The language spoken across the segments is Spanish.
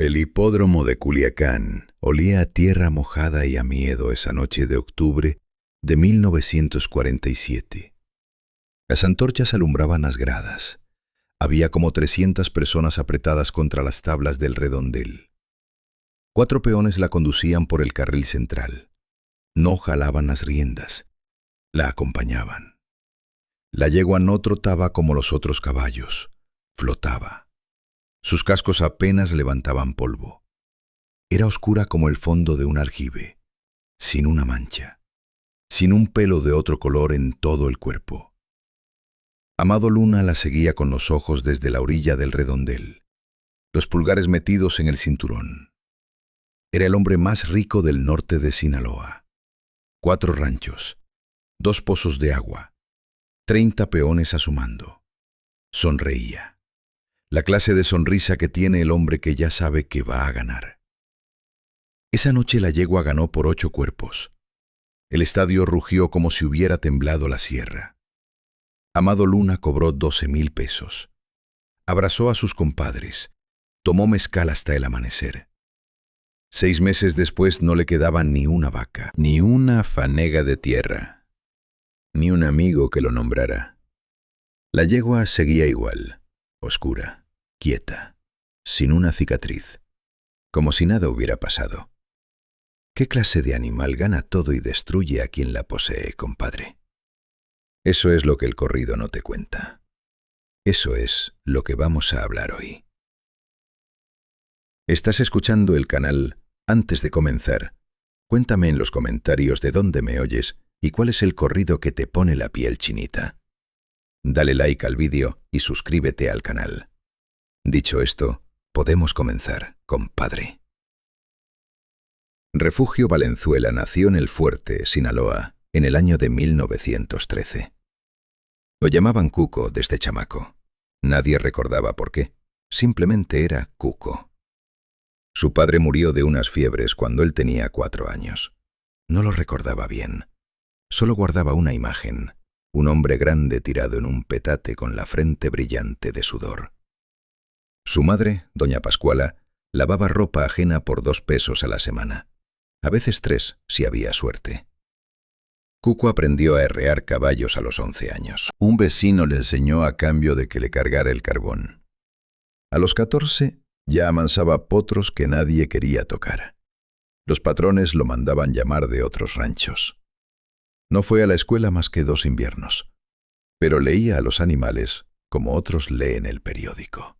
El hipódromo de Culiacán olía a tierra mojada y a miedo esa noche de octubre de 1947. Las antorchas alumbraban las gradas. Había como 300 personas apretadas contra las tablas del redondel. 4 peones la conducían por el carril central. No jalaban las riendas, la acompañaban. La yegua no trotaba como los otros caballos, flotaba. Sus cascos apenas levantaban polvo. Era oscura como el fondo de un aljibe, sin una mancha, sin un pelo de otro color en todo el cuerpo. Amado Luna la seguía con los ojos desde la orilla del redondel, los pulgares metidos en el cinturón. Era el hombre más rico del norte de Sinaloa. 4 ranchos, 2 pozos de agua, 30 peones a su mando. Sonreía. La clase de sonrisa que tiene el hombre que ya sabe que va a ganar. Esa noche la yegua ganó por 8 cuerpos. El estadio rugió como si hubiera temblado la sierra. Amado Luna cobró 12,000 pesos. Abrazó a sus compadres. Tomó mezcal hasta el amanecer. 6 meses después no le quedaba ni una vaca, ni una fanega de tierra, ni un amigo que lo nombrara. La yegua seguía igual, oscura, quieta, sin una cicatriz, como si nada hubiera pasado. ¿Qué clase de animal gana todo y destruye a quien la posee, compadre? Eso es lo que el corrido no te cuenta. Eso es lo que vamos a hablar hoy. ¿Estás escuchando el canal? Antes de comenzar, cuéntame en los comentarios de dónde me oyes y cuál es el corrido que te pone la piel chinita. Dale like al vídeo y suscríbete al canal. Dicho esto, podemos comenzar, compadre. Refugio Valenzuela nació en El Fuerte, Sinaloa, en el año de 1913. Lo llamaban Cuco desde chamaco. Nadie recordaba por qué. Simplemente era Cuco. Su padre murió de unas fiebres cuando él tenía 4 años. No lo recordaba bien. Solo guardaba una imagen, un hombre grande tirado en un petate con la frente brillante de sudor. Su madre, doña Pascuala, lavaba ropa ajena por 2 pesos a la semana. A veces 3, si había suerte. Cuco aprendió a herrear caballos a los 11 años. Un vecino le enseñó a cambio de que le cargara el carbón. A los 14, ya amansaba potros que nadie quería tocar. Los patrones lo mandaban llamar de otros ranchos. No fue a la escuela más que 2 inviernos, pero leía a los animales como otros leen el periódico.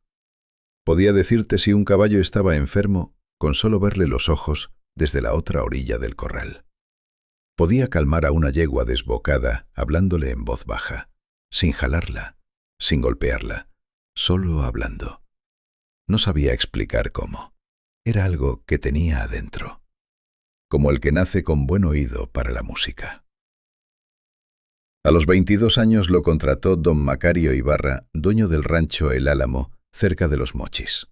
Podía decirte si un caballo estaba enfermo con solo verle los ojos desde la otra orilla del corral. Podía calmar a una yegua desbocada hablándole en voz baja, sin jalarla, sin golpearla, solo hablando. No sabía explicar cómo. Era algo que tenía adentro, como el que nace con buen oído para la música. A los 22 años lo contrató don Macario Ibarra, dueño del rancho El Álamo, cerca de Los Mochis.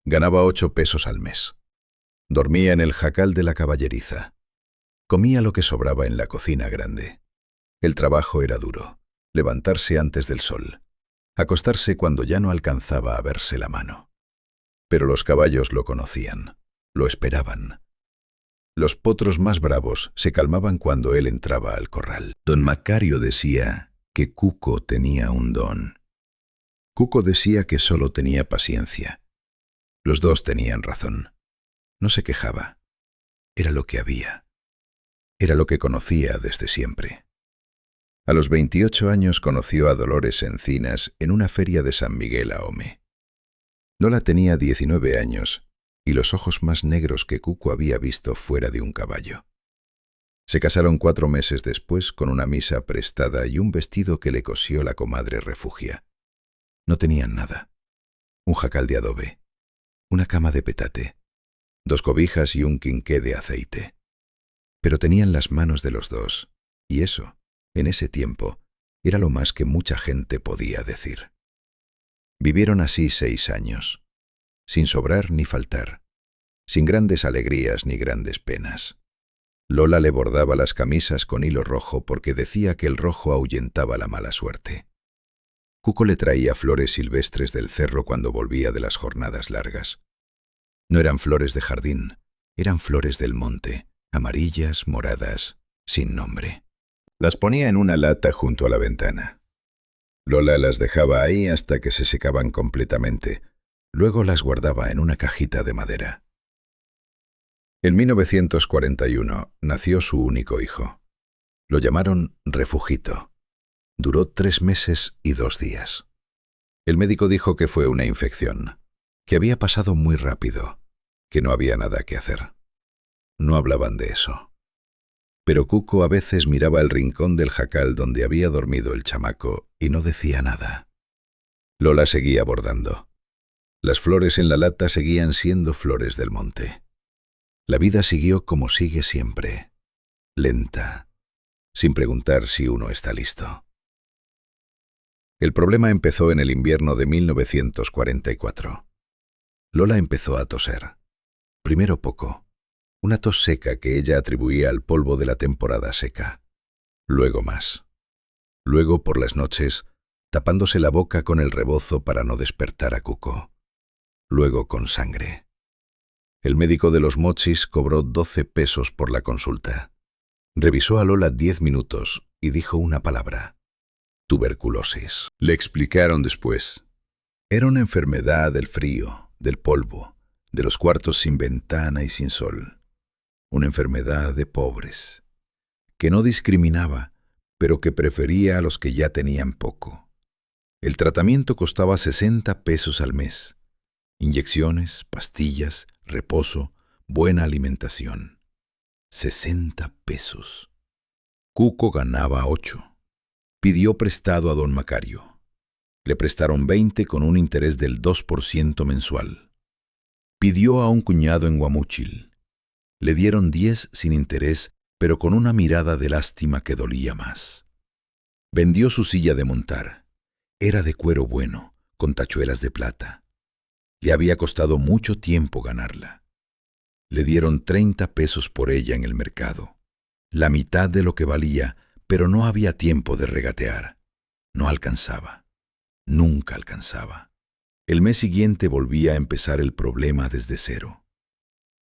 Ganaba 8 pesos al mes. Dormía en el jacal de la caballeriza. Comía lo que sobraba en la cocina grande. El trabajo era duro. Levantarse antes del sol. Acostarse cuando ya no alcanzaba a verse la mano. Pero los caballos lo conocían. Lo esperaban. Los potros más bravos se calmaban cuando él entraba al corral. Don Macario decía que Cuco tenía un don. Cuco decía que solo tenía paciencia. Los dos tenían razón. No se quejaba. Era lo que había. Era lo que conocía desde siempre. A los 28 años conoció a Dolores Encinas en una feria de San Miguel Ahome. Lola tenía 19 años y los ojos más negros que Cuco había visto fuera de un caballo. Se casaron 4 meses después con una misa prestada y un vestido que le cosió la comadre Refugia. No tenían nada. Un jacal de adobe, una cama de petate, 2 cobijas y un quinqué de aceite. Pero tenían las manos de los dos, y eso, en ese tiempo, era lo más que mucha gente podía decir. Vivieron así 6 años, sin sobrar ni faltar, sin grandes alegrías ni grandes penas. Lola le bordaba las camisas con hilo rojo porque decía que el rojo ahuyentaba la mala suerte. Cuco le traía flores silvestres del cerro cuando volvía de las jornadas largas. No eran flores de jardín, eran flores del monte, amarillas, moradas, sin nombre. Las ponía en una lata junto a la ventana. Lola las dejaba ahí hasta que se secaban completamente. Luego las guardaba en una cajita de madera. En 1941 nació su único hijo. Lo llamaron Refugito. Duró 3 meses y 2 días. El médico dijo que fue una infección, que había pasado muy rápido, que no había nada que hacer. No hablaban de eso. Pero Cuco a veces miraba el rincón del jacal donde había dormido el chamaco y no decía nada. Lola seguía bordando. Las flores en la lata seguían siendo flores del monte. La vida siguió como sigue siempre, lenta, sin preguntar si uno está listo. El problema empezó en el invierno de 1944. Lola empezó a toser. Primero poco, una tos seca que ella atribuía al polvo de la temporada seca. Luego más. Luego por las noches, tapándose la boca con el rebozo para no despertar a Cuco. Luego con sangre. El médico de los Mochis cobró 12 pesos por la consulta. Revisó a Lola 10 minutos y dijo una palabra: tuberculosis. Le explicaron después. Era una enfermedad del frío, del polvo, de los cuartos sin ventana y sin sol. Una enfermedad de pobres, que no discriminaba, pero que prefería a los que ya tenían poco. El tratamiento costaba 60 pesos al mes. Inyecciones, pastillas, reposo, buena alimentación. 60 pesos. Cuco ganaba 8. Pidió prestado a don Macario. Le prestaron 20 con un interés del 2% mensual. Pidió a un cuñado en Guamúchil. Le dieron 10 sin interés, pero con una mirada de lástima que dolía más. Vendió su silla de montar. Era de cuero bueno, con tachuelas de plata. Le había costado mucho tiempo ganarla. Le dieron 30 pesos por ella en el mercado, la mitad de lo que valía, pero no había tiempo de regatear. No alcanzaba. Nunca alcanzaba. El mes siguiente volvía a empezar el problema desde cero.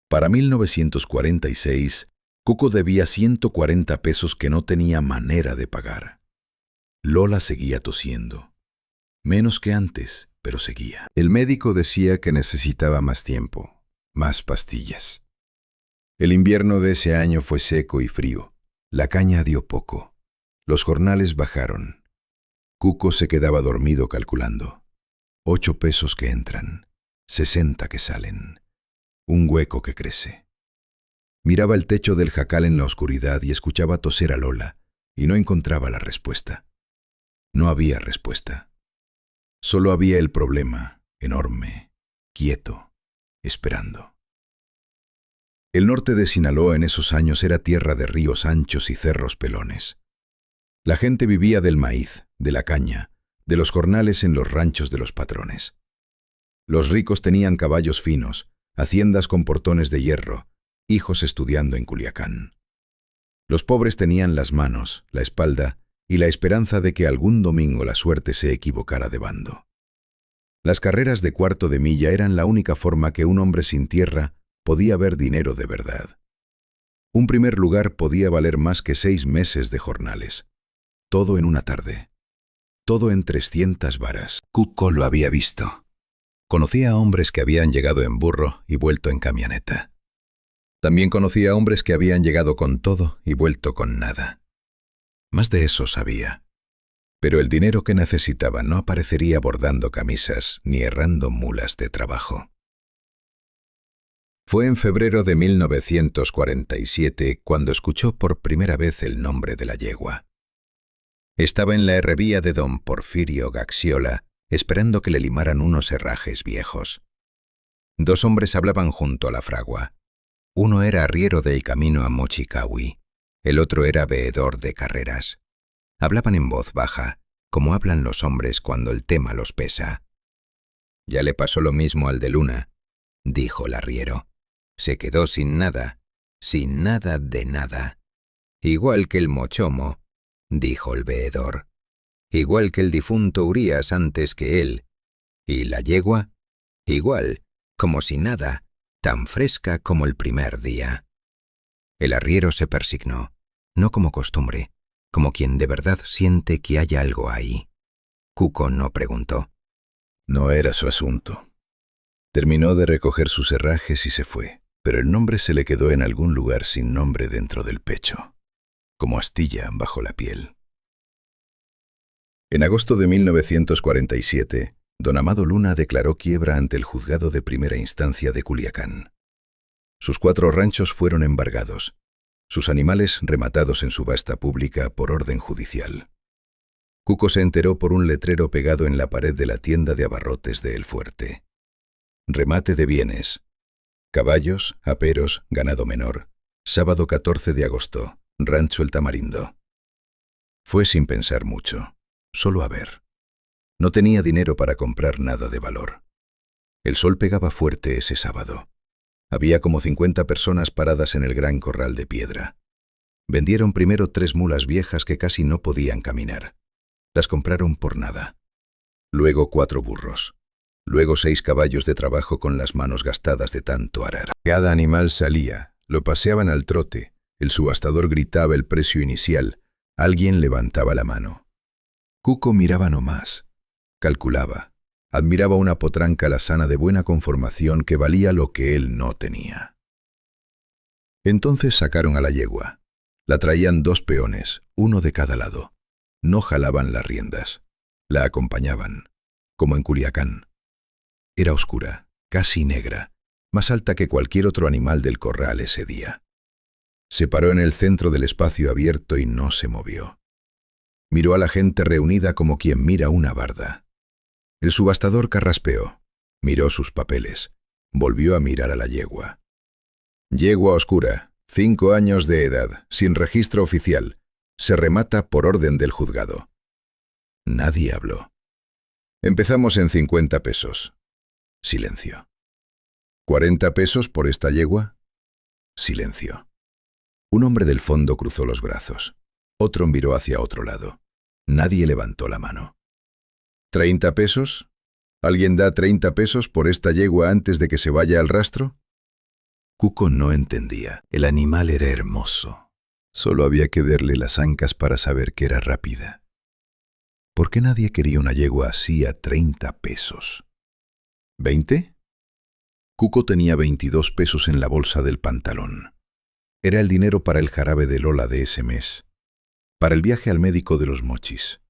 Para 1946, Cuco debía 140 pesos que no tenía manera de pagar. Lola seguía tosiendo. Menos que antes, pero seguía. El médico decía que necesitaba más tiempo, más pastillas. El invierno de ese año fue seco y frío. La caña dio poco. Los jornales bajaron. Cuco se quedaba dormido calculando. 8 pesos que entran, 60 que salen. Un hueco que crece. Miraba el techo del jacal en la oscuridad y escuchaba toser a Lola, y no encontraba la respuesta. No había respuesta. Solo había el problema, enorme, quieto, esperando. El norte de Sinaloa en esos años era tierra de ríos anchos y cerros pelones. La gente vivía del maíz, de la caña, de los jornales en los ranchos de los patrones. Los ricos tenían caballos finos, haciendas con portones de hierro, hijos estudiando en Culiacán. Los pobres tenían las manos, la espalda y la esperanza de que algún domingo la suerte se equivocara de bando. Las carreras de cuarto de milla eran la única forma que un hombre sin tierra podía ver dinero de verdad. Un primer lugar podía valer más que 6 meses de jornales. Todo en una tarde. Todo en 300 varas. Cuco lo había visto. Conocía a hombres que habían llegado en burro y vuelto en camioneta. También conocía a hombres que habían llegado con todo y vuelto con nada. Más de eso sabía. Pero el dinero que necesitaba no aparecería bordando camisas ni errando mulas de trabajo. Fue en febrero de 1947 cuando escuchó por primera vez el nombre de la yegua. Estaba en la herrería de don Porfirio Gaxiola, esperando que le limaran unos herrajes viejos. 2 hombres hablaban junto a la fragua. Uno era arriero del camino a Mochicahui, el otro era veedor de carreras. Hablaban en voz baja, como hablan los hombres cuando el tema los pesa. «Ya le pasó lo mismo al de Luna», dijo el arriero. «Se quedó sin nada de nada. Igual que el Mochomo», dijo el veedor. «Igual que el difunto Urías antes que él. ¿Y la yegua?» «Igual, como si nada, tan fresca como el primer día. El arriero se persignó, no como costumbre, como quien de verdad siente que hay algo ahí. Cuco no preguntó. No era su asunto. Terminó de recoger sus herrajes y se fue, pero el nombre se le quedó en algún lugar sin nombre dentro del pecho, como astilla bajo la piel. En agosto de 1947, don Amado Luna declaró quiebra ante el juzgado de primera instancia de Culiacán. Sus 4 ranchos fueron embargados, sus animales rematados en subasta pública por orden judicial. Cuco se enteró por un letrero pegado en la pared de la tienda de abarrotes de El Fuerte. Remate de bienes. Caballos, aperos, ganado menor. Sábado 14 de agosto, Rancho El Tamarindo. Fue sin pensar mucho, solo a ver. No tenía dinero para comprar nada de valor. El sol pegaba fuerte ese sábado. Había como 50 personas paradas en el gran corral de piedra. Vendieron primero 3 mulas viejas que casi no podían caminar. Las compraron por nada. Luego 4 burros. Luego 6 caballos de trabajo con las manos gastadas de tanto arar. Cada animal salía, lo paseaban al trote, el subastador gritaba el precio inicial, alguien levantaba la mano. Cuco miraba nomás, calculaba, admiraba una potranca alazana de buena conformación que valía lo que él no tenía. Entonces sacaron a la yegua. La traían 2 peones, uno de cada lado. No jalaban las riendas. La acompañaban, como en Culiacán. Era oscura, casi negra, más alta que cualquier otro animal del corral ese día. Se paró en el centro del espacio abierto y no se movió. Miró a la gente reunida como quien mira una barda. El subastador carraspeó, miró sus papeles, volvió a mirar a la yegua. Yegua oscura, 5 años de edad, sin registro oficial. Se remata por orden del juzgado. Nadie habló. Empezamos en 50 pesos. Silencio. ¿40 pesos por esta yegua? Silencio. Un hombre del fondo cruzó los brazos. Otro miró hacia otro lado. Nadie levantó la mano. ¿30 pesos? ¿Alguien da 30 pesos por esta yegua antes de que se vaya al rastro? Cuco no entendía. El animal era hermoso. Solo había que verle las ancas para saber que era rápida. ¿Por qué nadie quería una yegua así a 30 pesos? ¿20? Cuco tenía 22 pesos en la bolsa del pantalón. Era el dinero para el jarabe de Lola de ese mes, para el viaje al médico de los Mochis.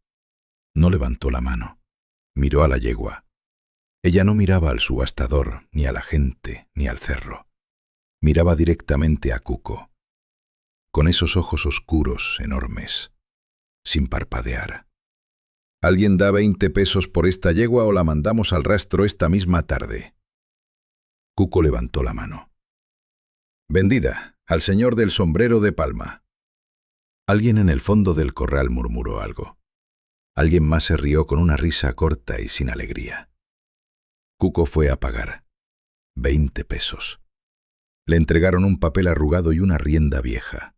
No levantó la mano. Miró a la yegua. Ella no miraba al subastador, ni a la gente, ni al cerro. Miraba directamente a Cuco, con esos ojos oscuros, enormes, sin parpadear. ¿Alguien da 20 pesos por esta yegua o la mandamos al rastro esta misma tarde? Cuco levantó la mano. Vendida, al señor del sombrero de palma. Alguien en el fondo del corral murmuró algo. Alguien más se rió con una risa corta y sin alegría. Cuco fue a pagar. 20 pesos. Le entregaron un papel arrugado y una rienda vieja.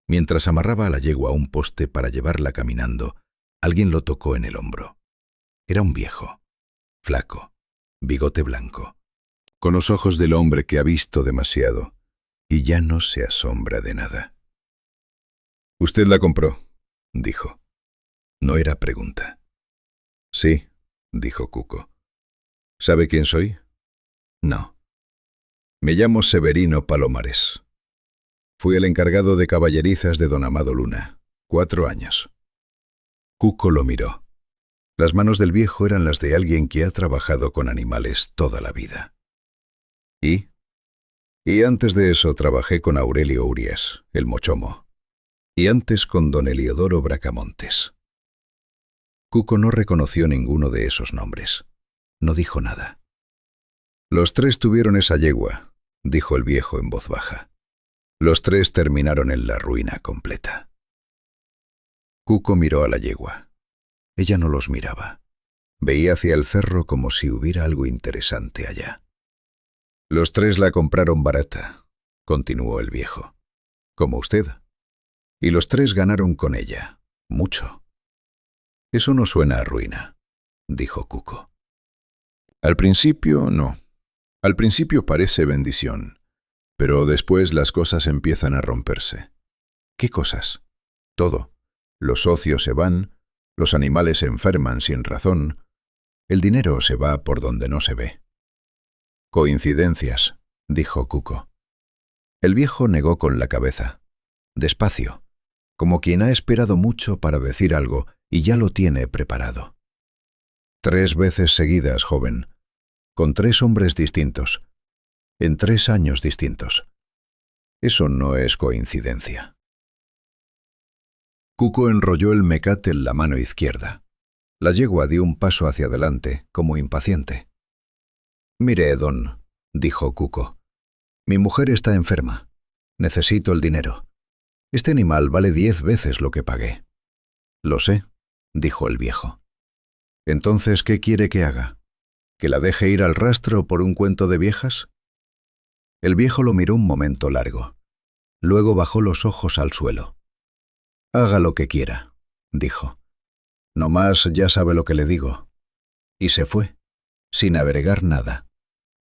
Mientras amarraba a la yegua a un poste para llevarla caminando, alguien lo tocó en el hombro. Era un viejo, flaco, bigote blanco, con los ojos del hombre que ha visto demasiado y ya no se asombra de nada. «Usted la compró», dijo. No era pregunta. «Sí», dijo Cuco. «¿Sabe quién soy?» «No». «Me llamo Severino Palomares. Fui el encargado de caballerizas de don Amado Luna, 4 años». Cuco lo miró. Las manos del viejo eran las de alguien que ha trabajado con animales toda la vida. Y antes de eso trabajé con Aurelio Urías, el mochomo. Y antes con don Eliodoro Bracamontes. Cuco no reconoció ninguno de esos nombres. No dijo nada. «Los 3 tuvieron esa yegua», dijo el viejo en voz baja. «Los 3 terminaron en la ruina completa». Cuco miró a la yegua. Ella no los miraba. Veía hacia el cerro como si hubiera algo interesante allá. «Los 3 la compraron barata», continuó el viejo. «Como usted. Y los 3 ganaron con ella. Mucho». «Eso no suena a ruina», dijo Cuco. «Al principio, no. Al principio parece bendición, pero después las cosas empiezan a romperse. ¿Qué cosas? Todo. Los socios se van, los animales se enferman sin razón, el dinero se va por donde no se ve. Coincidencias, dijo Cuco. El viejo negó con la cabeza, despacio, como quien ha esperado mucho para decir algo y ya lo tiene preparado. 3 veces seguidas, joven, con 3 hombres distintos, en 3 años distintos. Eso no es coincidencia. Cuco enrolló el mecate en la mano izquierda. La yegua dio un paso hacia adelante, como impaciente. «Mire, don», dijo Cuco, «mi mujer está enferma. Necesito el dinero. Este animal vale 10 veces lo que pagué». «Lo sé», dijo el viejo. «Entonces, ¿qué quiere que haga? ¿Que la deje ir al rastro por un cuento de viejas?» El viejo lo miró un momento largo. Luego bajó los ojos al suelo. «Haga lo que quiera», dijo. «No más ya sabe lo que le digo». Y se fue, sin agregar nada,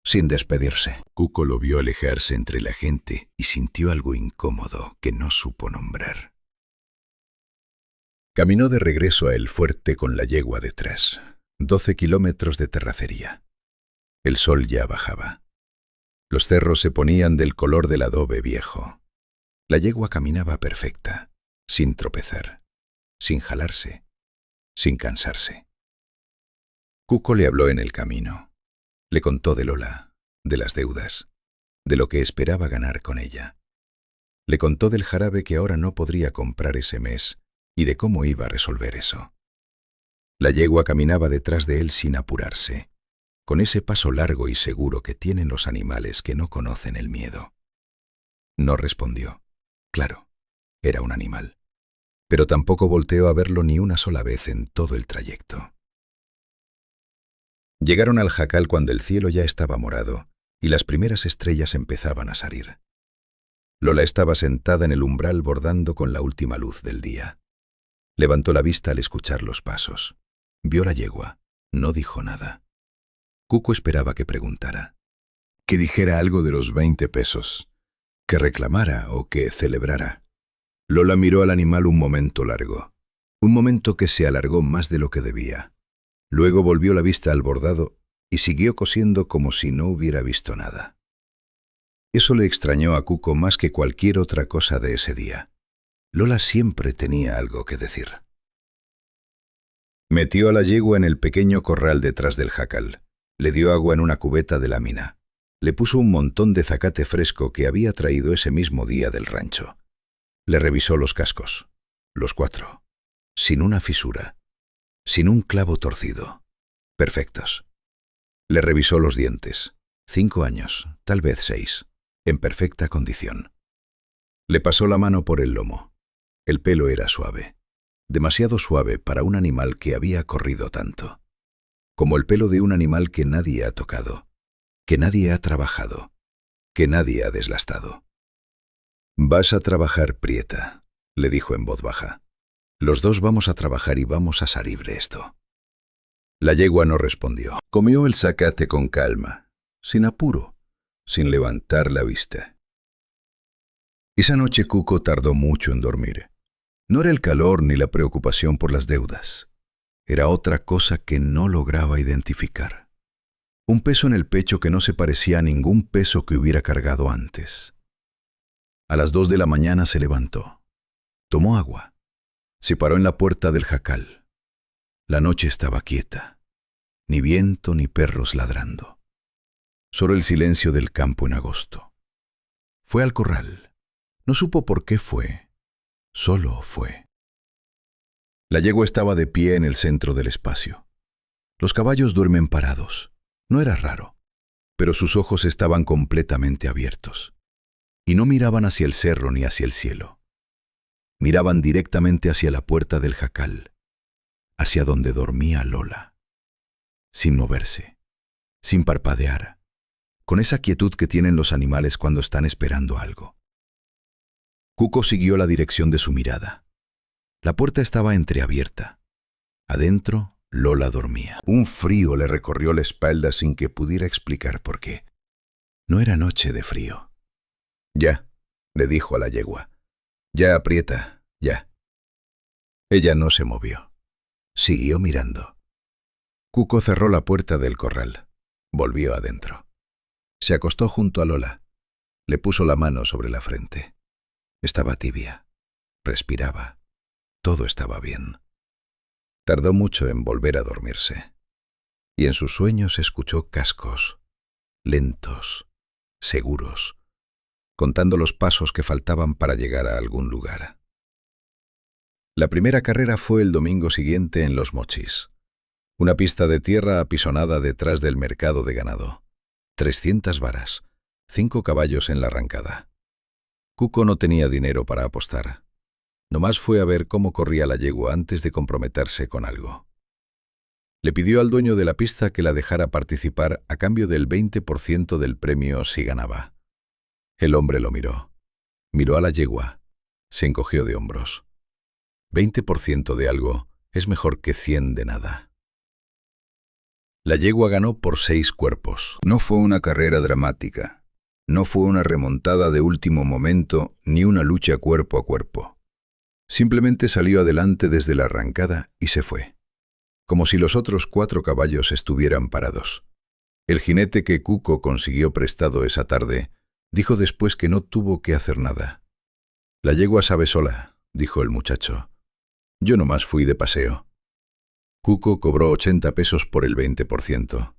sin despedirse. Cuco lo vio alejarse entre la gente y sintió algo incómodo que no supo nombrar. Caminó de regreso a El Fuerte con la yegua detrás. 12 kilómetros de terracería. El sol ya bajaba. Los cerros se ponían del color del adobe viejo. La yegua caminaba perfecta, sin tropezar, sin jalarse, sin cansarse. Cuco le habló en el camino. Le contó de Lola, de las deudas, de lo que esperaba ganar con ella. Le contó del jarabe que ahora no podría comprar ese mes y de cómo iba a resolver eso. La yegua caminaba detrás de él sin apurarse, con ese paso largo y seguro que tienen los animales que no conocen el miedo. No respondió. Claro, era un animal. Pero tampoco volteó a verlo ni una sola vez en todo el trayecto. Llegaron al jacal cuando el cielo ya estaba morado y las primeras estrellas empezaban a salir. Lola estaba sentada en el umbral bordando con la última luz del día. Levantó la vista al escuchar los pasos. Vio la yegua. No dijo nada. Cuco esperaba que preguntara. Que dijera algo de los 20 pesos. Que reclamara o que celebrara. Lola miró al animal un momento largo. Un momento que se alargó más de lo que debía. Luego volvió la vista al bordado y siguió cosiendo como si no hubiera visto nada. Eso le extrañó a Cuco más que cualquier otra cosa de ese día. Lola siempre tenía algo que decir. Metió a la yegua en el pequeño corral detrás del jacal. Le dio agua en una cubeta de lámina. Le puso un montón de zacate fresco que había traído ese mismo día del rancho. Le revisó los cascos, los 4, sin una fisura, sin un clavo torcido, perfectos. Le revisó los dientes, 5 años, tal vez 6, en perfecta condición. Le pasó la mano por el lomo. El pelo era suave, demasiado suave para un animal que había corrido tanto, como el pelo de un animal que nadie ha tocado, que nadie ha trabajado, que nadie ha deslastado. «Vas a trabajar, prieta», le dijo en voz baja. «Los dos vamos a trabajar y vamos a salir de esto». La yegua no respondió. Comió el zacate con calma, sin apuro, sin levantar la vista. Esa noche Cuco tardó mucho en dormir. No era el calor ni la preocupación por las deudas. Era otra cosa que no lograba identificar. Un peso en el pecho que no se parecía a ningún peso que hubiera cargado antes. A las 2 de la mañana se levantó. Tomó agua. Se paró en la puerta del jacal. La noche estaba quieta. Ni viento ni perros ladrando. Solo el silencio del campo en agosto. Fue al corral. No supo por qué fue. Solo fue. La yegua estaba de pie en el centro del espacio. Los caballos duermen parados. No era raro. Pero sus ojos estaban completamente abiertos. Y no miraban hacia el cerro ni hacia el cielo. Miraban directamente hacia la puerta del jacal, hacia donde dormía Lola, sin moverse, sin parpadear, con esa quietud que tienen los animales cuando están esperando algo. Cuco siguió la dirección de su mirada. La puerta estaba entreabierta. Adentro, Lola dormía. Un frío le recorrió la espalda sin que pudiera explicar por qué. No era noche de frío. «Ya», le dijo a la yegua. «Ya aprieta, ya». Ella no se movió. Siguió mirando. Cuco cerró la puerta del corral. Volvió adentro. Se acostó junto a Lola. Le puso la mano sobre la frente. Estaba tibia. Respiraba. Todo estaba bien. Tardó mucho en volver a dormirse. Y en sus sueños escuchó cascos, lentos, seguros, contando los pasos que faltaban para llegar a algún lugar. La primera carrera fue el domingo siguiente en Los Mochis. Una pista de tierra apisonada detrás del mercado de ganado. 300 varas, 5 caballos en la arrancada. Cuco no tenía dinero para apostar. Nomás fue a ver cómo corría la yegua antes de comprometerse con algo. Le pidió al dueño de la pista que la dejara participar a cambio del 20% del premio si ganaba. El hombre lo miró. Miró a la yegua. Se encogió de hombros. 20% de algo es mejor que 100 de nada. La yegua ganó por 6 cuerpos. No fue una carrera dramática. No fue una remontada de último momento ni una lucha cuerpo a cuerpo. Simplemente salió adelante desde la arrancada y se fue, como si los otros 4 caballos estuvieran parados. El jinete que Cuco consiguió prestado esa tarde dijo después que no tuvo que hacer nada. «La yegua sabe sola», dijo el muchacho. «Yo nomás fui de paseo». Cuco cobró 80 pesos por el 20%.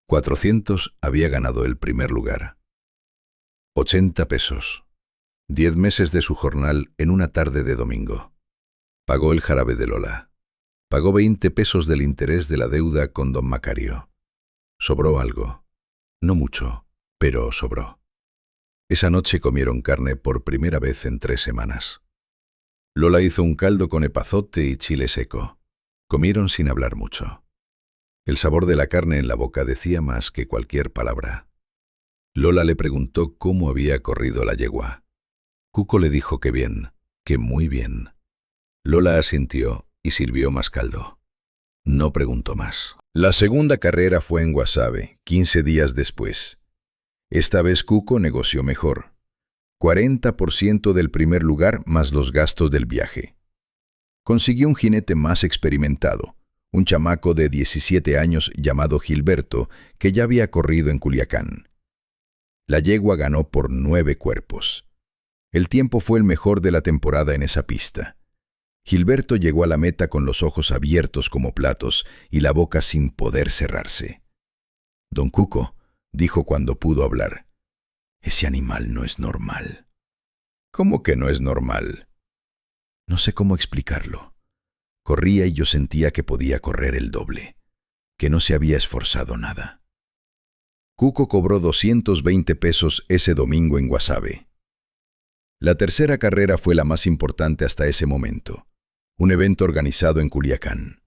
400 había ganado el primer lugar. 80 pesos. 10 meses de su jornal en una tarde de domingo. Pagó el jarabe de Lola. Pagó 20 pesos del interés de la deuda con don Macario. Sobró algo. No mucho, pero sobró. Esa noche comieron carne por primera vez en 3 semanas. Lola hizo un caldo con epazote y chile seco. Comieron sin hablar mucho. El sabor de la carne en la boca decía más que cualquier palabra. Lola le preguntó cómo había corrido la yegua. Cuco le dijo que bien, que muy bien. Lola asintió y sirvió más caldo. No preguntó más. La segunda carrera fue en Guasave, 15 días después. Esta vez Cuco negoció mejor. 40% del primer lugar más los gastos del viaje. Consiguió un jinete más experimentado, un chamaco de 17 años llamado Gilberto, que ya había corrido en Culiacán. La yegua ganó por 9 cuerpos. El tiempo fue el mejor de la temporada en esa pista. Gilberto llegó a la meta con los ojos abiertos como platos y la boca sin poder cerrarse. «Don Cuco», dijo cuando pudo hablar, «ese animal no es normal». «¿Cómo que no es normal?» «No sé cómo explicarlo. Corría y yo sentía que podía correr el doble, que no se había esforzado nada». Cuco cobró 220 pesos ese domingo en Guasave. La tercera carrera fue la más importante hasta ese momento. Un evento organizado en Culiacán.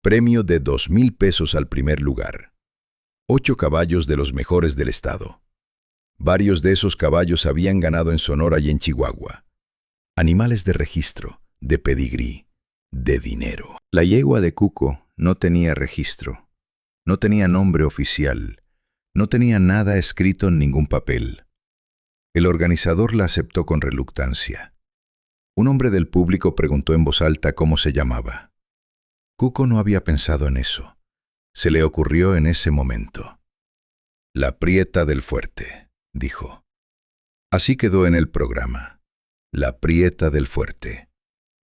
Premio de 2,000 pesos al primer lugar. 8 caballos de los mejores del estado. Varios de esos caballos habían ganado en Sonora y en Chihuahua. Animales de registro, de pedigrí, de dinero. La yegua de Cuco no tenía registro. No tenía nombre oficial. No tenía nada escrito en ningún papel. El organizador la aceptó con reluctancia. Un hombre del público preguntó en voz alta cómo se llamaba. Cuco no había pensado en eso. Se le ocurrió en ese momento. «La Prieta del Fuerte», dijo. Así quedó en el programa. La Prieta del Fuerte.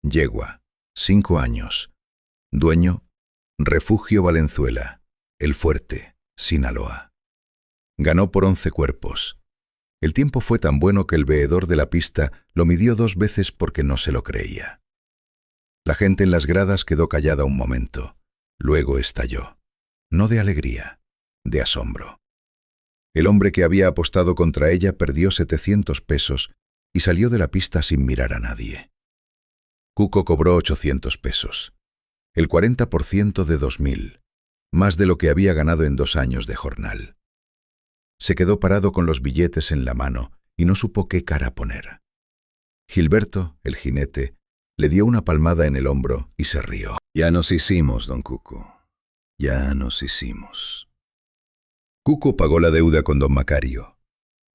Yegua, 5 años. Dueño, Refugio Valenzuela, El Fuerte, Sinaloa. Ganó por 11 cuerpos. El tiempo fue tan bueno que el veedor de la pista lo midió 2 veces porque no se lo creía. La gente en las gradas quedó callada un momento. Luego estalló. No de alegría, de asombro. El hombre que había apostado contra ella perdió 700 pesos y salió de la pista sin mirar a nadie. Cuco cobró 800 pesos. El 40% de 2,000, más de lo que había ganado en 2 años de jornal. Se quedó parado con los billetes en la mano y no supo qué cara poner. Gilberto, el jinete, le dio una palmada en el hombro y se rió. «Ya nos hicimos, don Cuco. Ya nos hicimos». Cuco pagó la deuda con don Macario.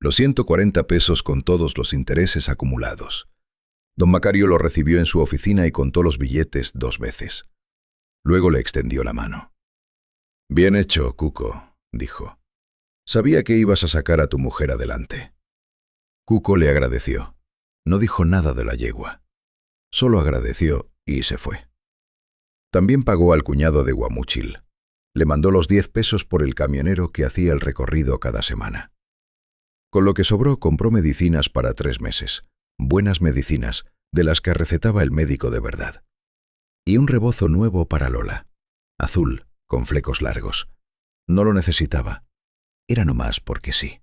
Los 140 pesos con todos los intereses acumulados. Don Macario lo recibió en su oficina y contó los billetes 2 veces. Luego le extendió la mano. «Bien hecho, Cuco», dijo. «Sabía que ibas a sacar a tu mujer adelante». Cuco le agradeció. No dijo nada de la yegua. Solo agradeció y se fue. También pagó al cuñado de Guamúchil. Le mandó los 10 pesos por el camionero que hacía el recorrido cada semana. Con lo que sobró compró medicinas para 3 meses. Buenas medicinas, de las que recetaba el médico de verdad. Y un rebozo nuevo para Lola. Azul, con flecos largos. No lo necesitaba. Era nomás porque sí.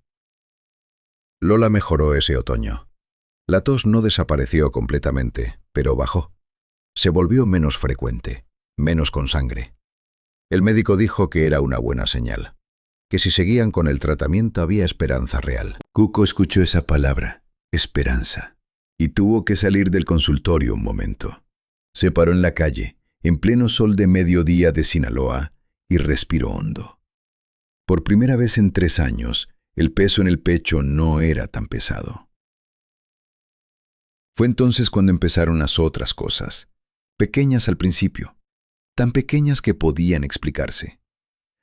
Lola mejoró ese otoño. La tos no desapareció completamente, pero bajó. Se volvió menos frecuente, menos con sangre. El médico dijo que era una buena señal, que si seguían con el tratamiento había esperanza real. Cuco escuchó esa palabra, esperanza, y tuvo que salir del consultorio un momento. Se paró en la calle, en pleno sol de mediodía de Sinaloa, y respiró hondo. Por primera vez en 3 años, el peso en el pecho no era tan pesado. Fue entonces cuando empezaron las otras cosas, pequeñas al principio, tan pequeñas que podían explicarse.